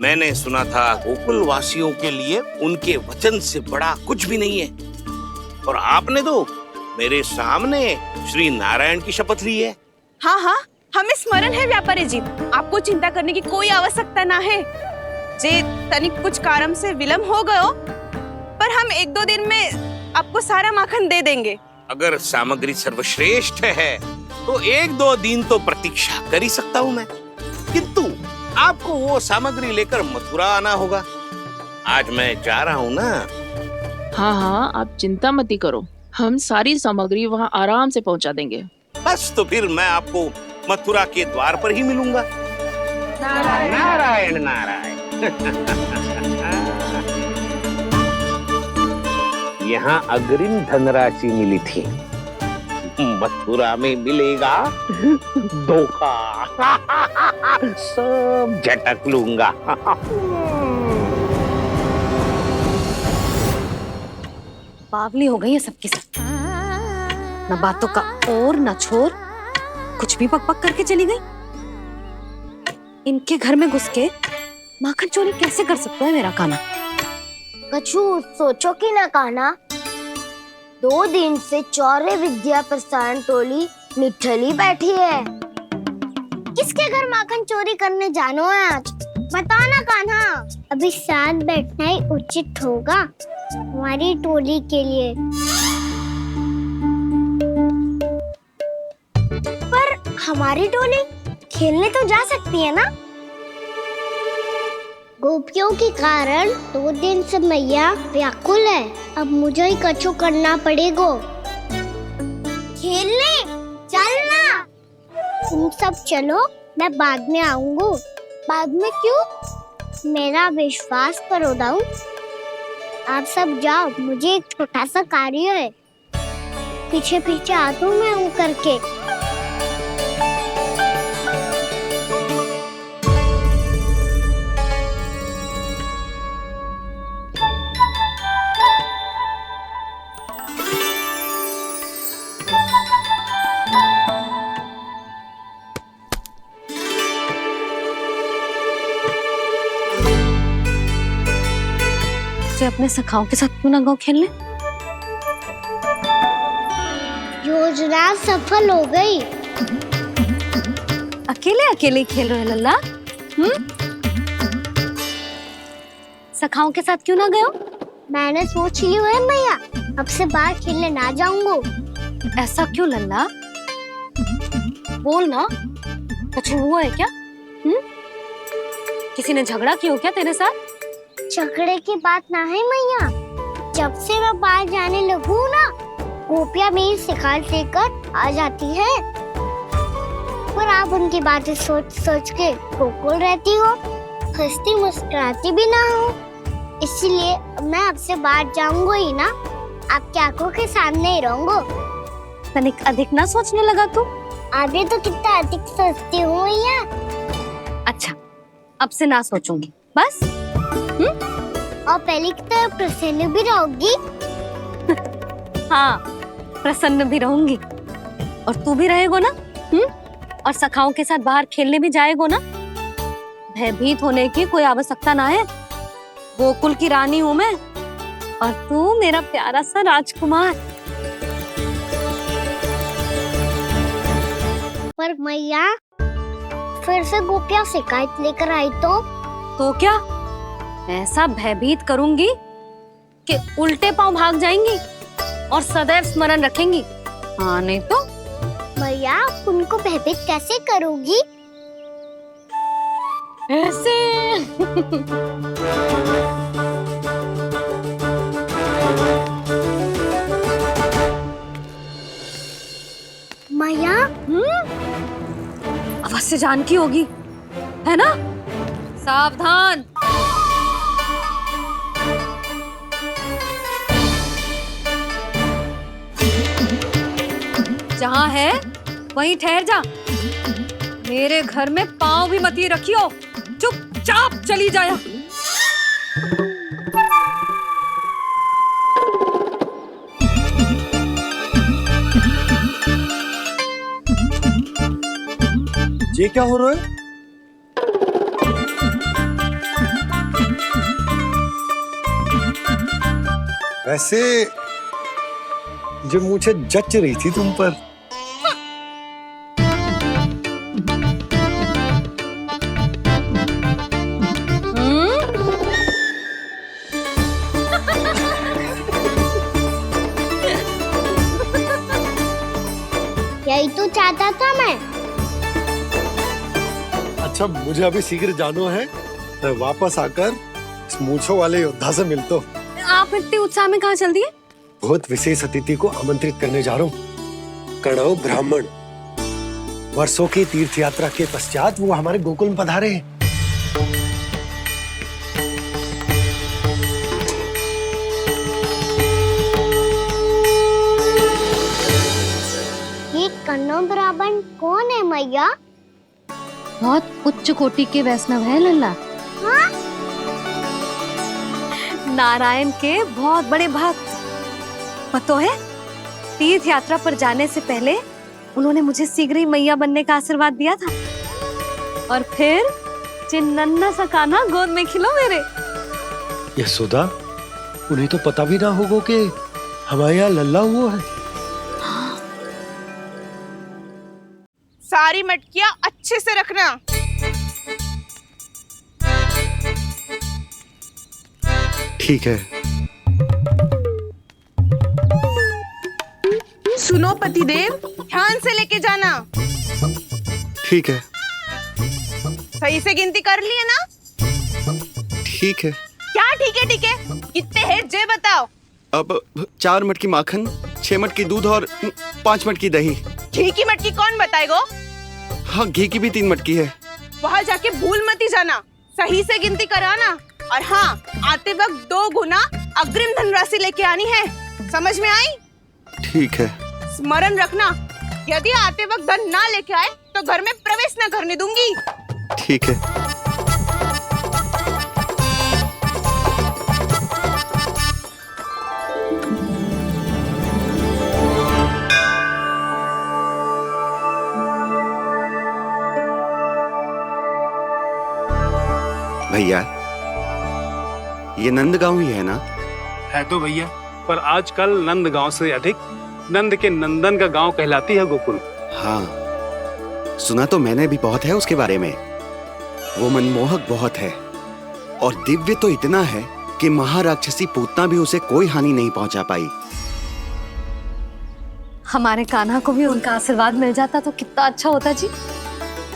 मैंने सुना था गोकुल वासियों के लिए उनके वचन से बड़ा कुछ भी नहीं है, और आपने तो मेरे सामने श्री नारायण की शपथ ली है। हाँ हाँ, हमें स्मरण है व्यापारी जी, आपको चिंता करने की कोई आवश्यकता ना है। जे तनिक कुछ कारण से विलंब हो गयो, पर हम 1-2 दिन में आपको सारा माखन दे देंगे। अगर सामग्री सर्वश्रेष्ठ है तो 1-2 दिन तो प्रतीक्षा कर ही सकता हूँ मैं, किंतु आपको वो सामग्री लेकर मथुरा आना होगा। आज मैं जा रहा हूँ ना। हाँ हाँ, आप चिंता मत ही करो, हम सारी सामग्री वहाँ आराम से पहुँचा देंगे। बस तो फिर मैं आपको मथुरा के द्वार पर ही मिलूंगा। नारायण नारायण। यहाँ अग्रिम धनराशि मिली थी, मथुरा में मिलेगा धोखा। सब झटक लूंगा। बावली हो गई है सबकी सब, न बातों का और न छोर, कुछ भी पक पक करके चली गई। इनके घर में घुस के माखन चोरी कैसे कर सकता है मेरा कान्हा? कछु सोचो कि ना कान्हा, 2 दिन से चौर्य विद्या प्रसारण टोली निठली बैठी है। किसके घर माखन चोरी करने जानो है आज? बताओ ना कान्हा। अभी साथ बैठना ही उचित होगा हमारी टोली के लिए। पर हमारी टोली खेलने तो जा सकती है ना? गोपियों के कारण 2 दिन से मैया व्याकुल है, अब मुझे ही कछु करना पड़ेगा। खेलने चलना, तुम सब चलो, मैं बाद में आऊंगा। बाद में क्यों? मेरा विश्वास करो दाऊ, आप सब जाओ, मुझे एक छोटा सा कार्य है, पीछे पीछे आता हूँ मैं हूँ करके। अपने सखाओं के साथ क्यों ना गाँव खेलने? योजना सफल हो गई। अकेले अकेले खेल रहे लल्ला? सखाओं के साथ क्यों ना गए हो? मैंने सोच लिया है मैया, अब से बाहर खेलने ना जाऊंगा। ऐसा क्यों लल्ला? बोल ना, कुछ हुआ है क्या? किसी ने झगड़ा किया हो क्या तेरे साथ? झगड़े की बात ना है मैया, जब से मैं बाहर जाने लगू ना, गोपियां मेरी शिकार लेकर आ जाती है, पर आप उनकी बातें सोच सोच के गोकुल रहती हो, हंसती मुस्कुराती भी ना हो। इसीलिए मैं आपसे बाहर जाऊंगा ही ना, आपकी आंखों के सामने ही रहूंगा। तनिक अधिक ना सोचने लगा तू? आगे तो कितना अधिक सोचती हूँ मैया। अच्छा, अब से ना सोचूंगी बस। और पहले की तरह प्रसन्न भी रहोगी? हाँ, प्रसन्न भी रहूंगी, और तू भी रहेगा ना? और सखाओं के साथ बाहर खेलने भी जाएगा ना? भयभीत होने की कोई आवश्यकता ना है, गोकुल की रानी हूँ मैं, और तू मेरा प्यारा सा राजकुमार। पर मैया, फिर से गोपियाँ शिकायत लेकर आई तो क्या ऐसा भयभीत करूंगी कि उल्टे पांव भाग जाएंगी और सदैव स्मरण रखेंगी। हाँ नहीं तो भैया उनको भयभीत कैसे करोगी? ऐसे मैया अवश्य जानकी होगी, है ना? सावधान। जहाँ है वहीं ठहर जा। मेरे घर में पाँव भी मत ही रखियो, चुपचाप चली जाया। ये क्या हो रहा है? वैसे जो मुझे जच रही थी तुम पर। यही तो चाहता था मैं। अच्छा मुझे अभी शीघ्र जाना है, मैं वापस आकर इस मूंछों वाले योद्धा से मिलता हूँ। आप इतने उत्साह में कहाँ चल दिए? बहुत विशेष अतिथि को आमंत्रित करने जा रहा हूँ। कणव ब्राह्मण वर्षों की तीर्थ यात्रा के पश्चात वो हमारे गोकुल में पधारे हैं। ये कन्नौ ब्राह्मण कौन है मैया? बहुत उच्च कोटि के वैष्णव है लल्ला। हाँ? नारायण के बहुत बड़े भक्त। पता है, तीर्थ यात्रा पर जाने से पहले उन्होंने मुझे शीघ्र ही मैया बनने का आशीर्वाद दिया था और फिर चिन्नन्ना सा कान्हा गोद में खिलो मेरे। यशोदा, उन्हें तो पता भी ना होगा कि हमारे यहाँ लल्ला हुआ है। सारी मटकियाँ अच्छे से रखना। ठीक है। सुनो पतिदेव, ध्यान से लेके जाना। ठीक है। सही से गिनती कर लिए ना? ठीक है। क्या ठीक है? ठीक है कितने हैं जे बताओ। अब 4 मटकी माखन, 6 मटकी दूध और 5 मटकी दही। घी की मटकी कौन बताएगा? हाँ, घी की भी 3 मटकी है। वहाँ जाके भूल मत ही जाना, सही से गिनती कराना। और हाँ, आते वक्त 2 गुना अग्रिम धनराशि लेके आनी है। समझ में आई? ठीक है। स्मरण रखना, यदि आते वक्त धन ना लेके आए तो घर में प्रवेश न करने दूंगी। ठीक है। भैया, ये नंदगांव ही है ना? है तो भैया, पर आजकल नंदगांव से अधिक नंद के नंदन का गांव कहलाती है गोकुल। हाँ, सुना तो मैंने भी बहुत है उसके बारे में। वो मनमोहक बहुत है और दिव्य तो इतना है कि महाराक्षसी पूतना भी उसे कोई हानि नहीं पहुंचा पाई। हमारे कान्हा को भी उनका आशीर्वाद मिल जाता तो कितना अच्छा होता जी।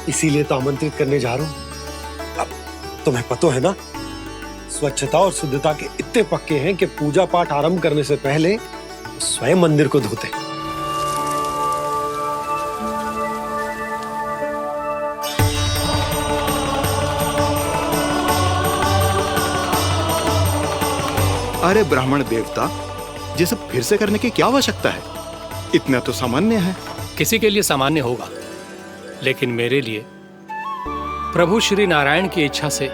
इसीलिए तो आमंत्रित करने जा रहा हूँ। अब तुम्हें पता है ना, स्वच्छता और शुद्धता के इतने पक्के हैं कि पूजा पाठ आरंभ करने से पहले स्वयं मंदिर को धोते। अरे ब्राह्मण देवता, ये सब फिर से करने की क्या आवश्यकता है? इतना तो सामान्य है। किसी के लिए सामान्य होगा, लेकिन मेरे लिए प्रभु श्री नारायण की इच्छा से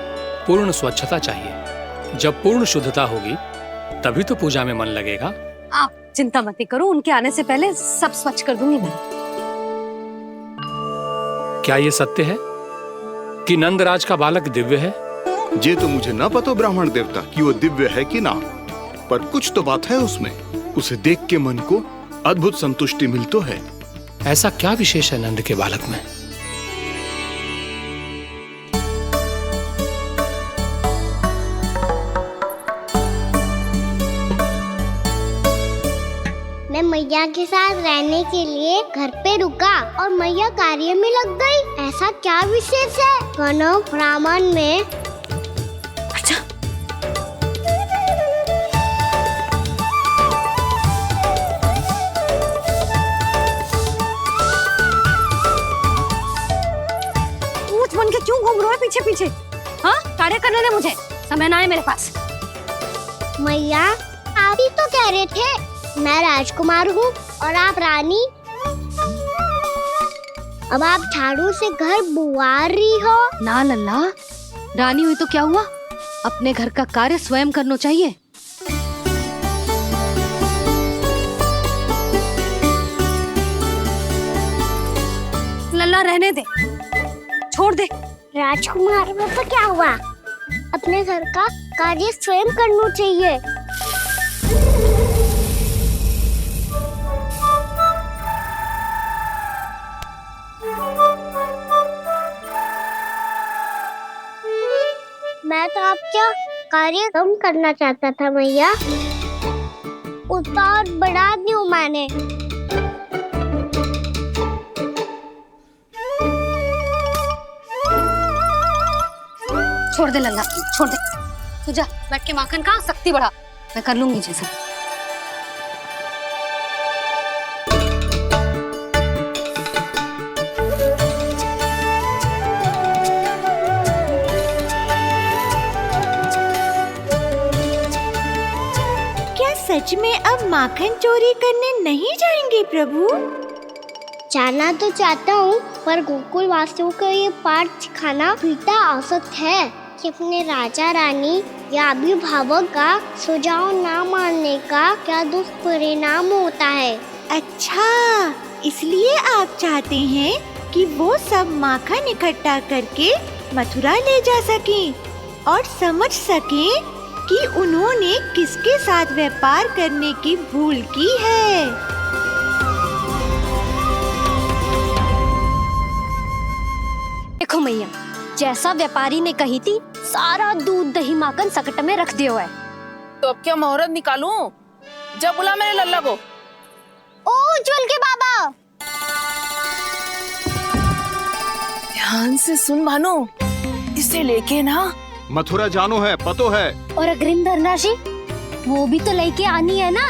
पूर्ण स्वच्छता चाहिए। जब पूर्ण शुद्धता होगी तभी तो पूजा में मन लगेगा। आप चिंता मत करो, उनके आने से पहले सब स्वच्छ कर दूंगी मैं। क्या ये सत्य है कि नंदराज का बालक दिव्य है? ये तो मुझे ना पता ब्राह्मण देवता कि वो दिव्य है कि ना, पर कुछ तो बात है उसमें। उसे देख के मन को अद्भुत संतुष्टि मिलती है। ऐसा क्या विशेष है नंद के बालक में? मैया के साथ रहने के लिए घर पे रुका और मैया कार्य में लग गई। ऐसा क्या विशेष है कौनो ब्राह्मण में? अच्छा, ऊंच बन के क्यों घूम रहे हो पीछे पीछे? हाँ, कार्य करने दे मुझे, समय ना है मेरे पास। मैया आप ही तो कह रहे थे मैं राजकुमार हूँ और आप रानी। अब आप झाड़ू से घर बुआर रही हो। ना लल्ला, रानी हुई तो क्या हुआ, अपने घर का कार्य स्वयं करना चाहिए। लल्ला रहने दे, छोड़ दे। राजकुमार में तो क्या हुआ, अपने घर का कार्य स्वयं करना चाहिए। मैं तो आपका कार्य कम करना चाहता था मैया, उसका और बढ़ा दूं मैंने। छोड़ दे लल्ला, छोड़ दे। तू जा बैठ के माखन खा, शक्ति बढ़ा, मैं कर लूंगी जैसा। क्या सच में अब माखन चोरी करने नहीं जाएंगे प्रभु? जाना तो चाहता हूँ, पर गोकुल वासियों को ये पाठ सिखाना पिता औसत है कि अपने राजा रानी या अभिभावक का सुझाव ना मानने का क्या दुष्परिणाम होता है। अच्छा, इसलिए आप चाहते हैं कि वो सब माखन इकट्ठा करके मथुरा ले जा सकें और समझ सकें कि उन्होंने किसके साथ व्यापार करने की भूल की है। देखो मैया, जैसा व्यापारी ने कही थी, सारा दूध दही माखन सकट में रख दियो है। तो अब क्या मुहूर्त निकालूं? जब बुला मेरे लल्ला को। ओ उज्जवल के बाबा, ध्यान से सुन भानु, इसे लेके ना मथुरा जानो है, पतो है। और अग्रिम धनराशि वो भी तो लेके आनी है ना,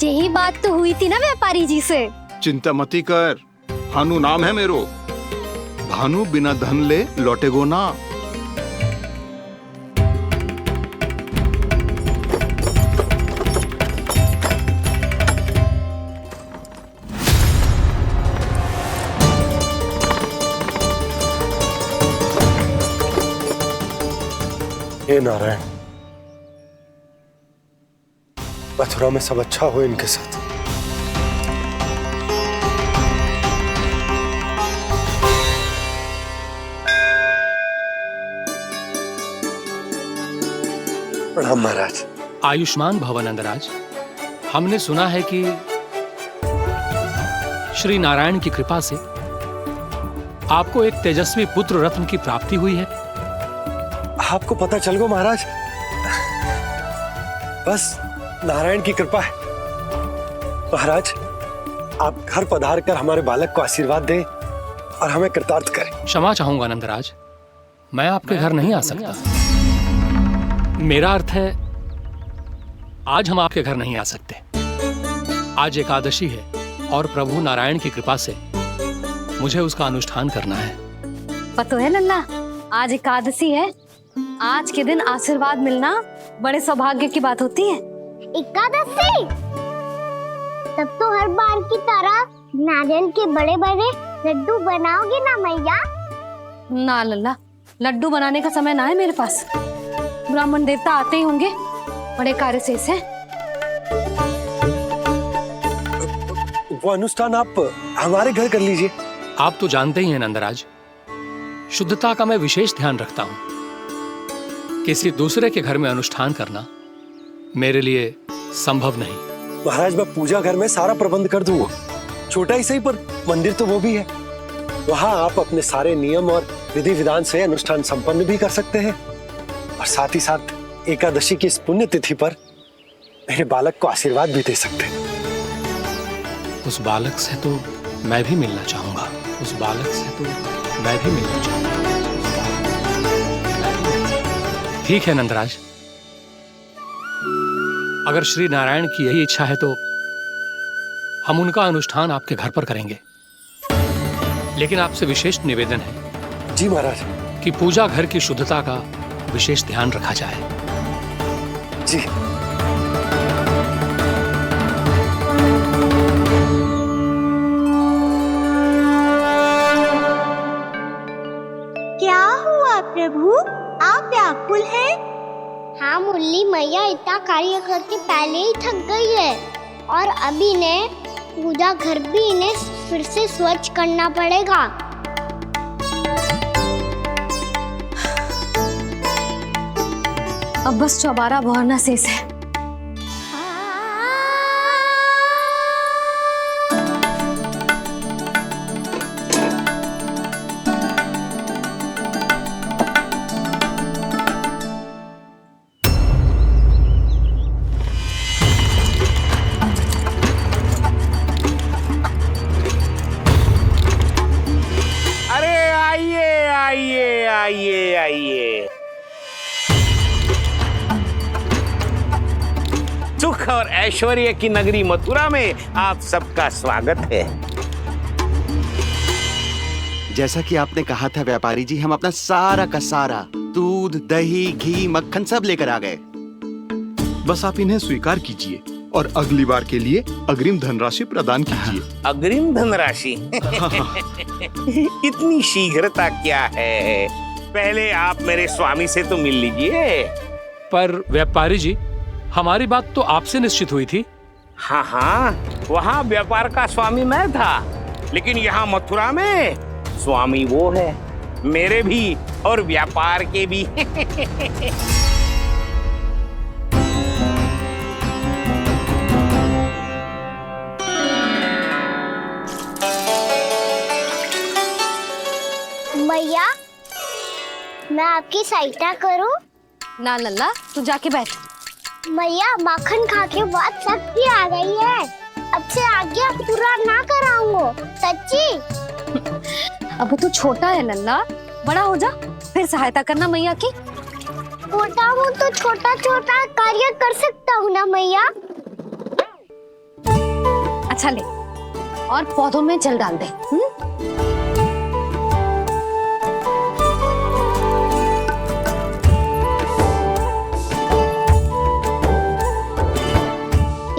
यही बात तो हुई थी ना व्यापारी जी से। चिंता मती कर, भानु नाम है मेरो। भानु बिना धन ले लौटेगो ना। हे नारायण, मथुरा में सब अच्छा हो इनके साथ। प्रणाम महाराज। आयुष्मान भव नंदराज। हमने सुना है कि श्री नारायण की कृपा से आपको एक तेजस्वी पुत्र रत्न की प्राप्ति हुई है। आपको पता चल गो महाराज, बस नारायण की कृपा है। महाराज, आप घर पधार कर हमारे बालक को आशीर्वाद दें और हमें कृतार्थ करें। क्षमा चाहूंगा नंदराज, मैं आपके घर नहीं आ सकता। मेरा अर्थ है, आज हम आपके घर नहीं आ सकते। आज एकादशी है और प्रभु नारायण की कृपा से मुझे उसका अनुष्ठान करना है। पता है लल्ला, आज एकादशी है। आज के दिन आशीर्वाद मिलना बड़े सौभाग्य की बात होती है। एकादशी? तब तो हर बार की तरह नारियल के बड़े बड़े लड्डू बनाओगे ना मैया? ना लल्ला, लड्डू बनाने का समय ना है मेरे पास। ब्राह्मण देवता आते ही होंगे, बड़े कार्य शेष है। वो अनुष्ठान आप हमारे घर कर लीजिए। आप तो जानते ही हैं नंदराज, शुद्धता का मैं विशेष ध्यान रखता हूं। किसी दूसरे के घर में अनुष्ठान करना मेरे लिए संभव नहीं। महाराज, मैं पूजा घर में सारा प्रबंध कर दूंगा। छोटा ही सही, पर मंदिर तो वो भी है। वहां आप अपने सारे नियम और विधि विधान से अनुष्ठान संपन्न भी कर सकते हैं और साथ ही साथ एकादशी की इस पुण्य तिथि पर मेरे बालक को आशीर्वाद भी दे सकते हैं। उस बालक से तो मैं भी मिलना चाहूंगा, उस बालक से तो मैं भी मिलना चाहूंगा। ठीक है नंदराज, अगर श्री नारायण की यही इच्छा है तो हम उनका अनुष्ठान आपके घर पर करेंगे। लेकिन आपसे विशेष निवेदन है जी महाराज कि पूजा घर की शुद्धता का विशेष ध्यान रखा जाए। जी। क्या हुआ प्रभु, आप व्याकुल हैं? हाँ मुरली मैया इतना कार्य करके पहले ही थक गई है और अभी ने पूजा घर भी इन्हें फिर से स्वच्छ करना पड़ेगा। अब बस चौबारा बहरना शेष है। सुख और ऐश्वर्य की नगरी मथुरा में आप सबका स्वागत है। जैसा कि आपने कहा था व्यापारी जी, हम अपना सारा का सारा दूध, दही, घी, मक्खन सब लेकर आ गए। बस आप इन्हें स्वीकार कीजिए और अगली बार के लिए अग्रिम धनराशि प्रदान कीजिए। अग्रिम धनराशि? इतनी शीघ्रता क्या है? पहले आप मेरे स्वामी से तो मिल लीजिए। पर व्यापारी जी, हमारी बात तो आपसे निश्चित हुई थी। हाँ हाँ, वहाँ व्यापार का स्वामी मैं था, लेकिन यहाँ मथुरा में स्वामी वो है, मेरे भी और व्यापार के भी। मैया, मैं आपकी सहायता करूं? ना लल्ला, तू जाके बैठ। मैया, माखन खा के बहुत शक्ति आ गई है। अब से आगे पूरा ना कराऊंगा, सच्ची। अब तू छोटा है लल्ला, बड़ा हो जा फिर सहायता करना मैया की। छोटा हूँ तो छोटा छोटा कार्य कर सकता हूँ ना मैया। अच्छा ले, और पौधों में जल डाल दे।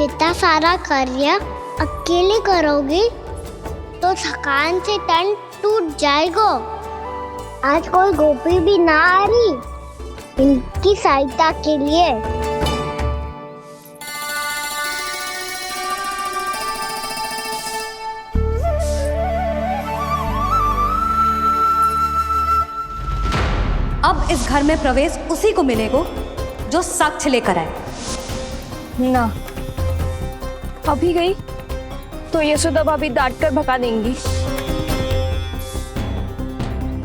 इतना सारा कार्य अकेले करोगी तो थकान से तन टूट जाएगा। आज कोई गोपी भी ना आ रही इनकी सहायता के लिए। अब इस घर में प्रवेश उसी को मिलेगा जो साक्ष्य लेकर आए। ना, अभी गई तो यशोदा भाभी डांट कर भगा देंगी।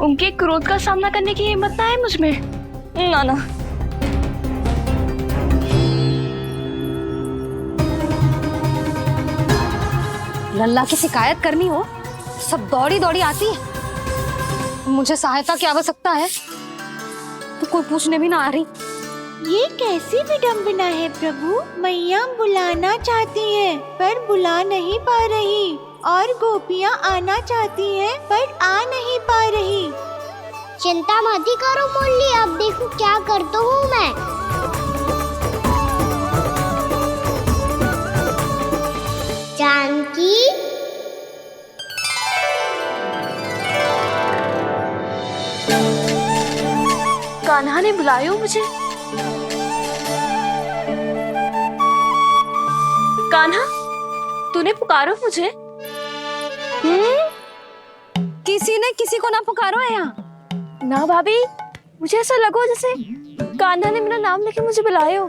उनके क्रोध का सामना करने की हिम्मत ना है मुझ में। ना ना। लल्ला की शिकायत करनी हो सब दौड़ी दौड़ी आती है। मुझे सहायता की आवश्यकता है तो कोई पूछने भी ना आ रही। ये कैसी विडंबना है प्रभु, मैया बुलाना चाहती हैं पर बुला नहीं पा रही, और गोपियाँ आना चाहती हैं पर आ नहीं पा रही। चिंता मत ही करो मुरली, अब देखो क्या करता हूँ मैं। जानकी, कान्हा ने बुलाया मुझे। कान्हा, तूने पुकारो मुझे? किसी ने किसी को ना पुकारो है यहाँ। ना भाभी, मुझे ऐसा लगो जैसे कान्हा ने मेरा नाम लेके मुझे बुलायो।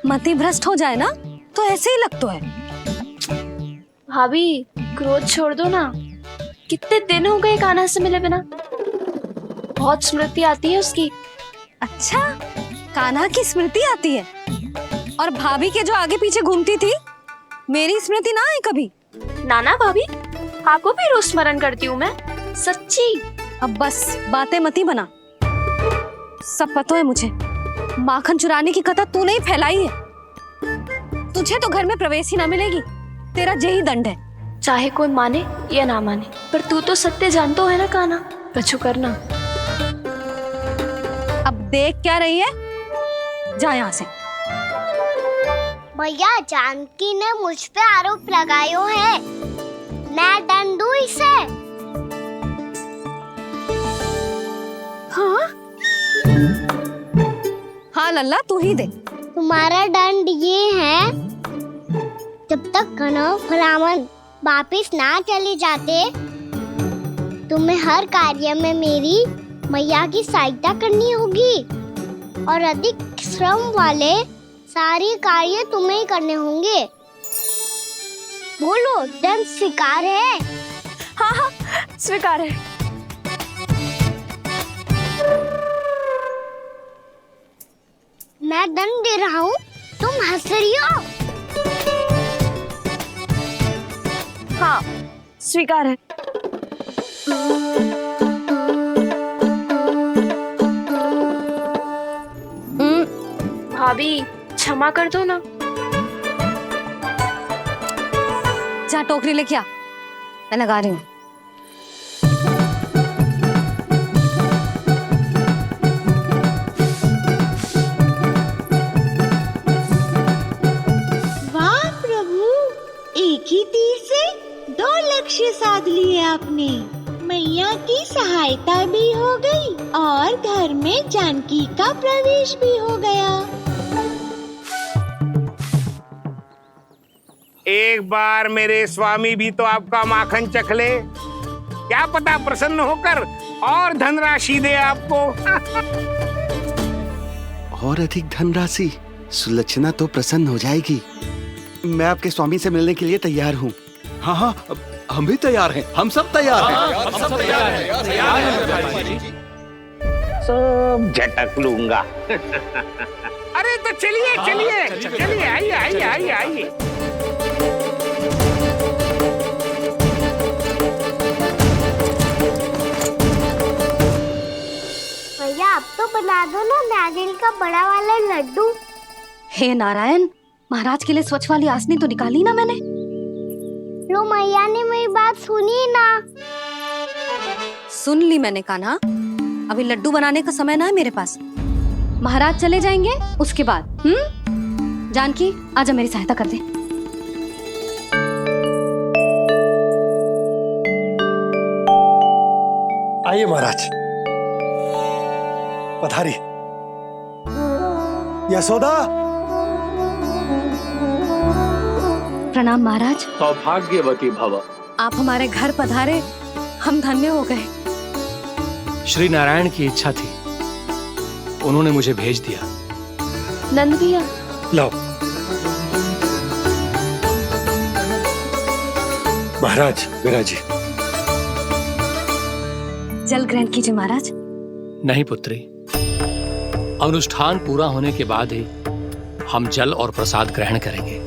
मति भ्रष्ट हो जाए ना तो ऐसे ही लगता है। भाभी, क्रोध छोड़ दो ना। कितने दिन हो गए कान्हा से मिले बिना। बहुत स्मृति आती है उसकी। अच्छा, कान्हा की स्मृति आती है? और भाभी के जो आगे पीछे घूमती थी मेरी स्मृति ना है कभी। नाना भाभी, आपको भी रोज स्मरण करती हूँ मैं, सच्ची। अब बस बातें मत ही बना, सब पता है मुझे। माखन चुराने की कथा तूने ही फैलाई है। तुझे तो घर में प्रवेश ही ना मिलेगी, तेरा यही दंड है। चाहे कोई माने या ना माने, पर तू तो सत्य जानता है ना कान्हा, कछु करना। अब देख क्या रही है, जा यहाँ से। भैया, जानकी ने मुझ पे आरोप लगायो है, मैं दंड दूं इसे। हाँ हाँ लल्ला, तू ही दे। तुम्हारा दंड ये है, जब तक कनव फलावन वापिस ना चले जाते, तुम्हें हर कार्य में मेरी मैया की सहायता करनी होगी और अधिक श्रम वाले सारे कार्य तुम्हें ही करने होंगे। बोलो, दंड स्वीकार है? हाँ हाँ, स्वीकार है। मैं दंड दे रहा हूँ, तुम हंस रही हो? हाँ, स्वीकार है। भाभी, क्षमा कर दो ना। जा टोकरी लेके आ, मैं लगा रही हूँ। वाह प्रभु, एक ही तीर से 2 लक्ष्य साध लिए आपने। मैया की सहायता भी हो गई और घर में जानकी का प्रवेश भी हो गया। एक बार मेरे स्वामी भी तो आपका माखन चख ले, क्या पता प्रसन्न होकर और धनराशि दे आपको। और अधिक धनराशि? सुलक्षणा तो प्रसन्न हो जाएगी। मैं आपके स्वामी से मिलने के लिए तैयार हूँ। हाँ हाँ, हम भी तैयार हैं, हम सब तैयार हैं। हम सब तैयार हैं। सब झटक लूंगा। अरे तो चलिए चलिए चलिए, आइए आइए आइए आइए। भैया, अब तो बना दो ना नारियल का बड़ा वाला लड्डू। हे नारायण, महाराज के लिए स्वच्छ वाली आसनी तो निकाली ना मैंने। लो, मैया ने मेरी बात सुनी ना। सुन ली मैंने कान्हा, अभी लड्डू बनाने का समय ना है मेरे पास। महाराज चले जाएंगे उसके बाद। जानकी, आजा मेरी सहायता कर दे। आइए महाराज, पधारी। यशोदा। प्रणाम महाराज। सौभाग्यवती भव। आप हमारे घर पधारे, हम धन्य हो गए। श्री नारायण की इच्छा थी, उन्होंने मुझे भेज दिया। नंद भैया, लाओ। महाराज, विराजी। जल ग्रहण कीजिए महाराज। नहीं पुत्री, अनुष्ठान पूरा होने के बाद ही हम जल और प्रसाद ग्रहण करेंगे,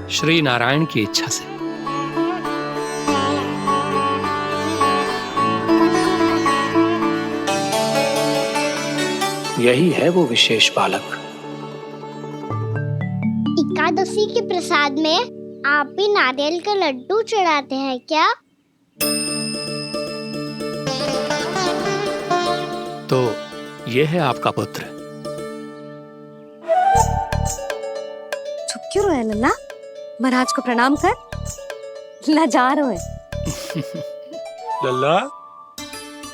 श्री नारायण की इच्छा से। यही है वो विशेष बालक। एकादशी के प्रसाद में आप भी नारियल का लड्डू चढ़ाते हैं क्या? तो ये है आपका पुत्र। चुप क्यों रहे लल्ला? महाराज को प्रणाम कर, लाजार हुए। लल्ला,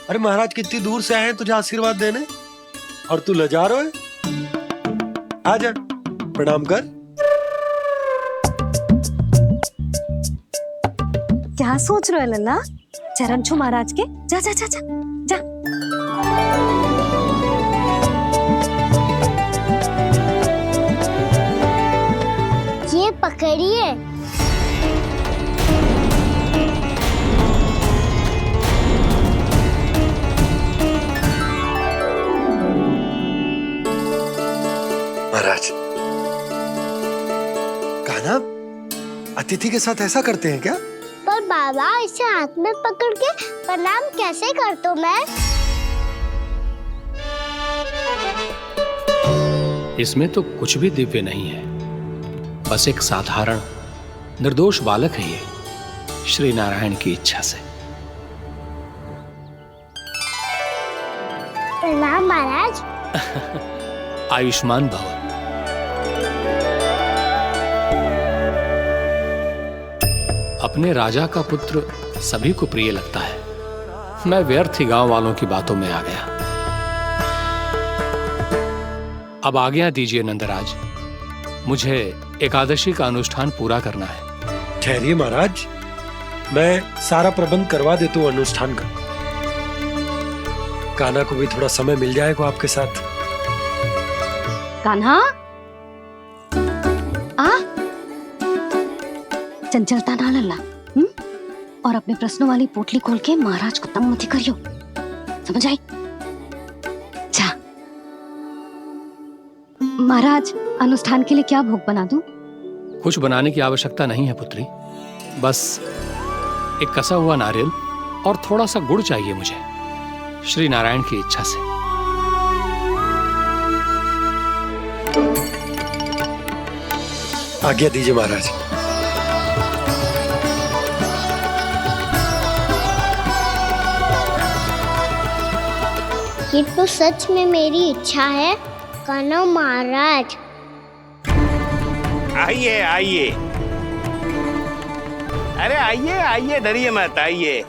अरे महाराज कितनी दूर से आए हैं तुझे आशीर्वाद देने, और तू लजा रहा है। आजा, प्रणाम कर। क्या सोच रहे हो लल्ला? चरण छू महाराज के। जा जा जा जा जा। ये पकड़िए। महाराज, कान्हा, अतिथि के साथ ऐसा करते हैं क्या? पर बाबा, इसे हाथ में पकड़ के प्रणाम कैसे करता हूँ मैं? इसमें तो कुछ भी दिव्य नहीं है, बस एक साधारण निर्दोष बालक है ये, श्री नारायण की इच्छा से। प्रणाम महाराज। आयुष्मान भव। अपने राजा का पुत्र सभी को प्रिय लगता है। मैं व्यर्थ ही गांव वालों की बातों में आ गया। अब आज्ञा दीजिए नंदराज, मुझे एकादशी का अनुष्ठान पूरा करना है। ठहरिए महाराज, मैं सारा प्रबंध करवा देता हूँ अनुष्ठान का। कान्हा को भी थोड़ा समय मिल जाएगा आपके साथ। कान्हा, आ चंचलता ना लल्ला, और अपने प्रश्नों वाली पोटली खोल के महाराज को तंग मत करियो, समझ आई? जा महाराज, अनुष्ठान के लिए क्या भोग बना दूं? कुछ बनाने की आवश्यकता नहीं है पुत्री, बस एक कसा हुआ नारियल और थोड़ा सा गुड़ चाहिए मुझे, श्री नारायण की इच्छा से। आज्ञा दीजिए महाराज। ये तो सच में मेरी इच्छा है कान्हा महाराज। आइए आइए, अरे आइए आइए, डरिए मत, आइए।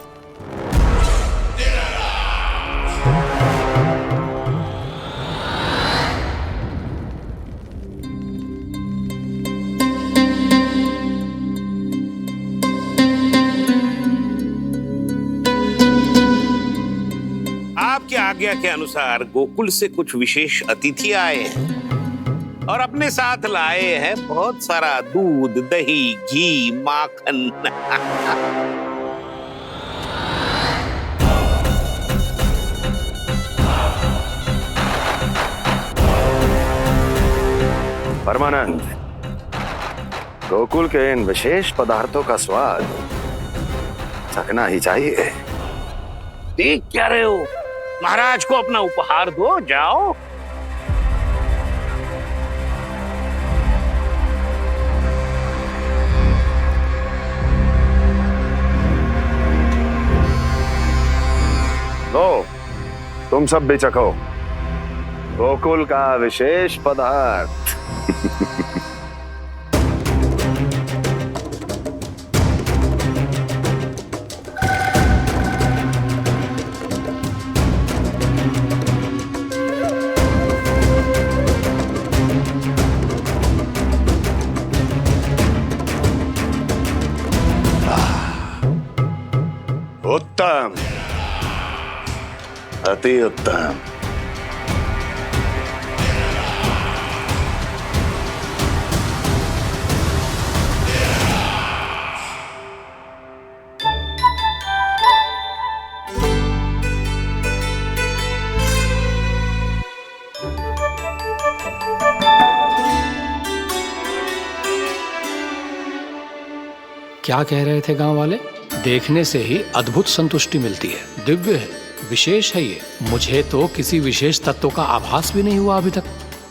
आपकी आज्ञा के अनुसार गोकुल से कुछ विशेष अतिथि आए हैं और अपने साथ लाए हैं बहुत सारा दूध, दही, घी, माखन। परमानंद, गोकुल के इन विशेष पदार्थों का स्वाद चखना ही चाहिए। देख क्या रहे हो? महाराज को अपना उपहार दो, जाओ। लो, तुम सब भी चखो गोकुल का विशेष पदार्थ। उत्तम, अति उत्तम। क्या कह रहे थे गांव वाले? देखने से ही अद्भुत संतुष्टि मिलती है, दिव्य है, विशेष है ये। मुझे तो किसी विशेष तत्व का आभास भी नहीं हुआ अभी तक,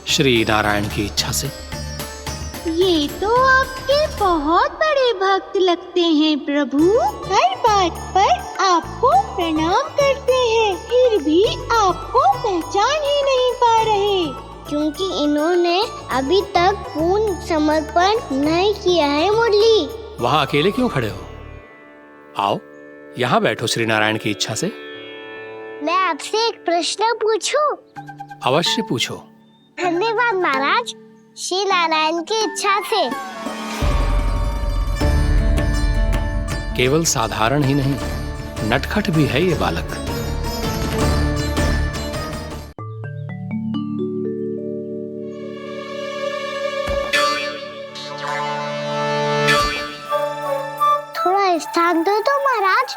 श्री नारायण की इच्छा से। ये तो आपके बहुत बड़े भक्त लगते हैं प्रभु। हर बात पर आपको प्रणाम करते हैं, फिर भी आपको पहचान ही नहीं पा रहे। क्योंकि इन्होंने अभी तक पूर्ण समर्पण नहीं किया है मुरली। वहां अकेले क्यों खड़े हो? आओ यहाँ बैठो श्री नारायण की इच्छा से। मैं आपसे एक प्रश्न पूछूं? अवश्य पूछो। धन्यवाद महाराज, श्री नारायण की इच्छा से। केवल साधारण ही नहीं, नटखट भी है ये बालक। थोड़ा स्थान दो तो महाराज।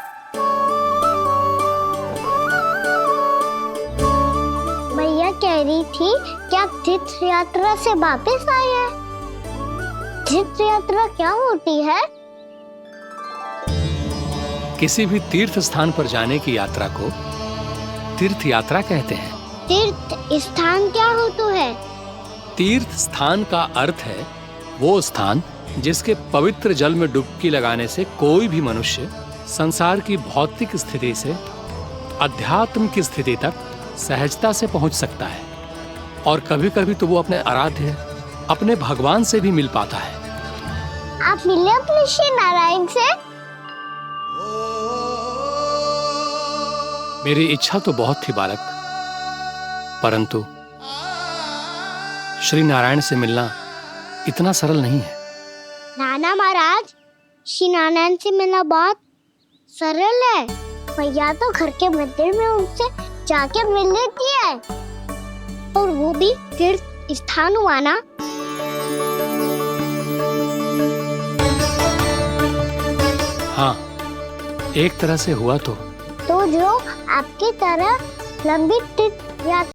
भैया कह रही थी कि आप तीर्थ यात्रा से वापस आए हैं। तीर्थ यात्रा क्या होती है? किसी भी तीर्थ स्थान पर जाने की यात्रा को तीर्थ यात्रा कहते हैं। तीर्थ स्थान क्या होता है? तीर्थ स्थान का अर्थ है वो स्थान जिसके पवित्र जल में डुबकी लगाने से कोई भी मनुष्य संसार की भौतिक स्थिति से अध्यात्म की स्थिति तक सहजता से पहुंच सकता है, और कभी कभी तो वो अपने आराध्य अपने भगवान से भी मिल पाता है। आप मिले अपने श्री नारायण से? मेरी इच्छा तो बहुत थी बालक, परंतु श्री नारायण से मिलना इतना सरल नहीं है। नाना महाराज, श्री नारायण से मिलना बहुत सरल है। भैया तो घर के मंदिर में उनसे जाके मिल लेती है, और वो भी तीर्थ स्थान हुआ ना। हाँ, एक तरह से हुआ तो जो आपकी तरह लंबी तीर्थ यात्रा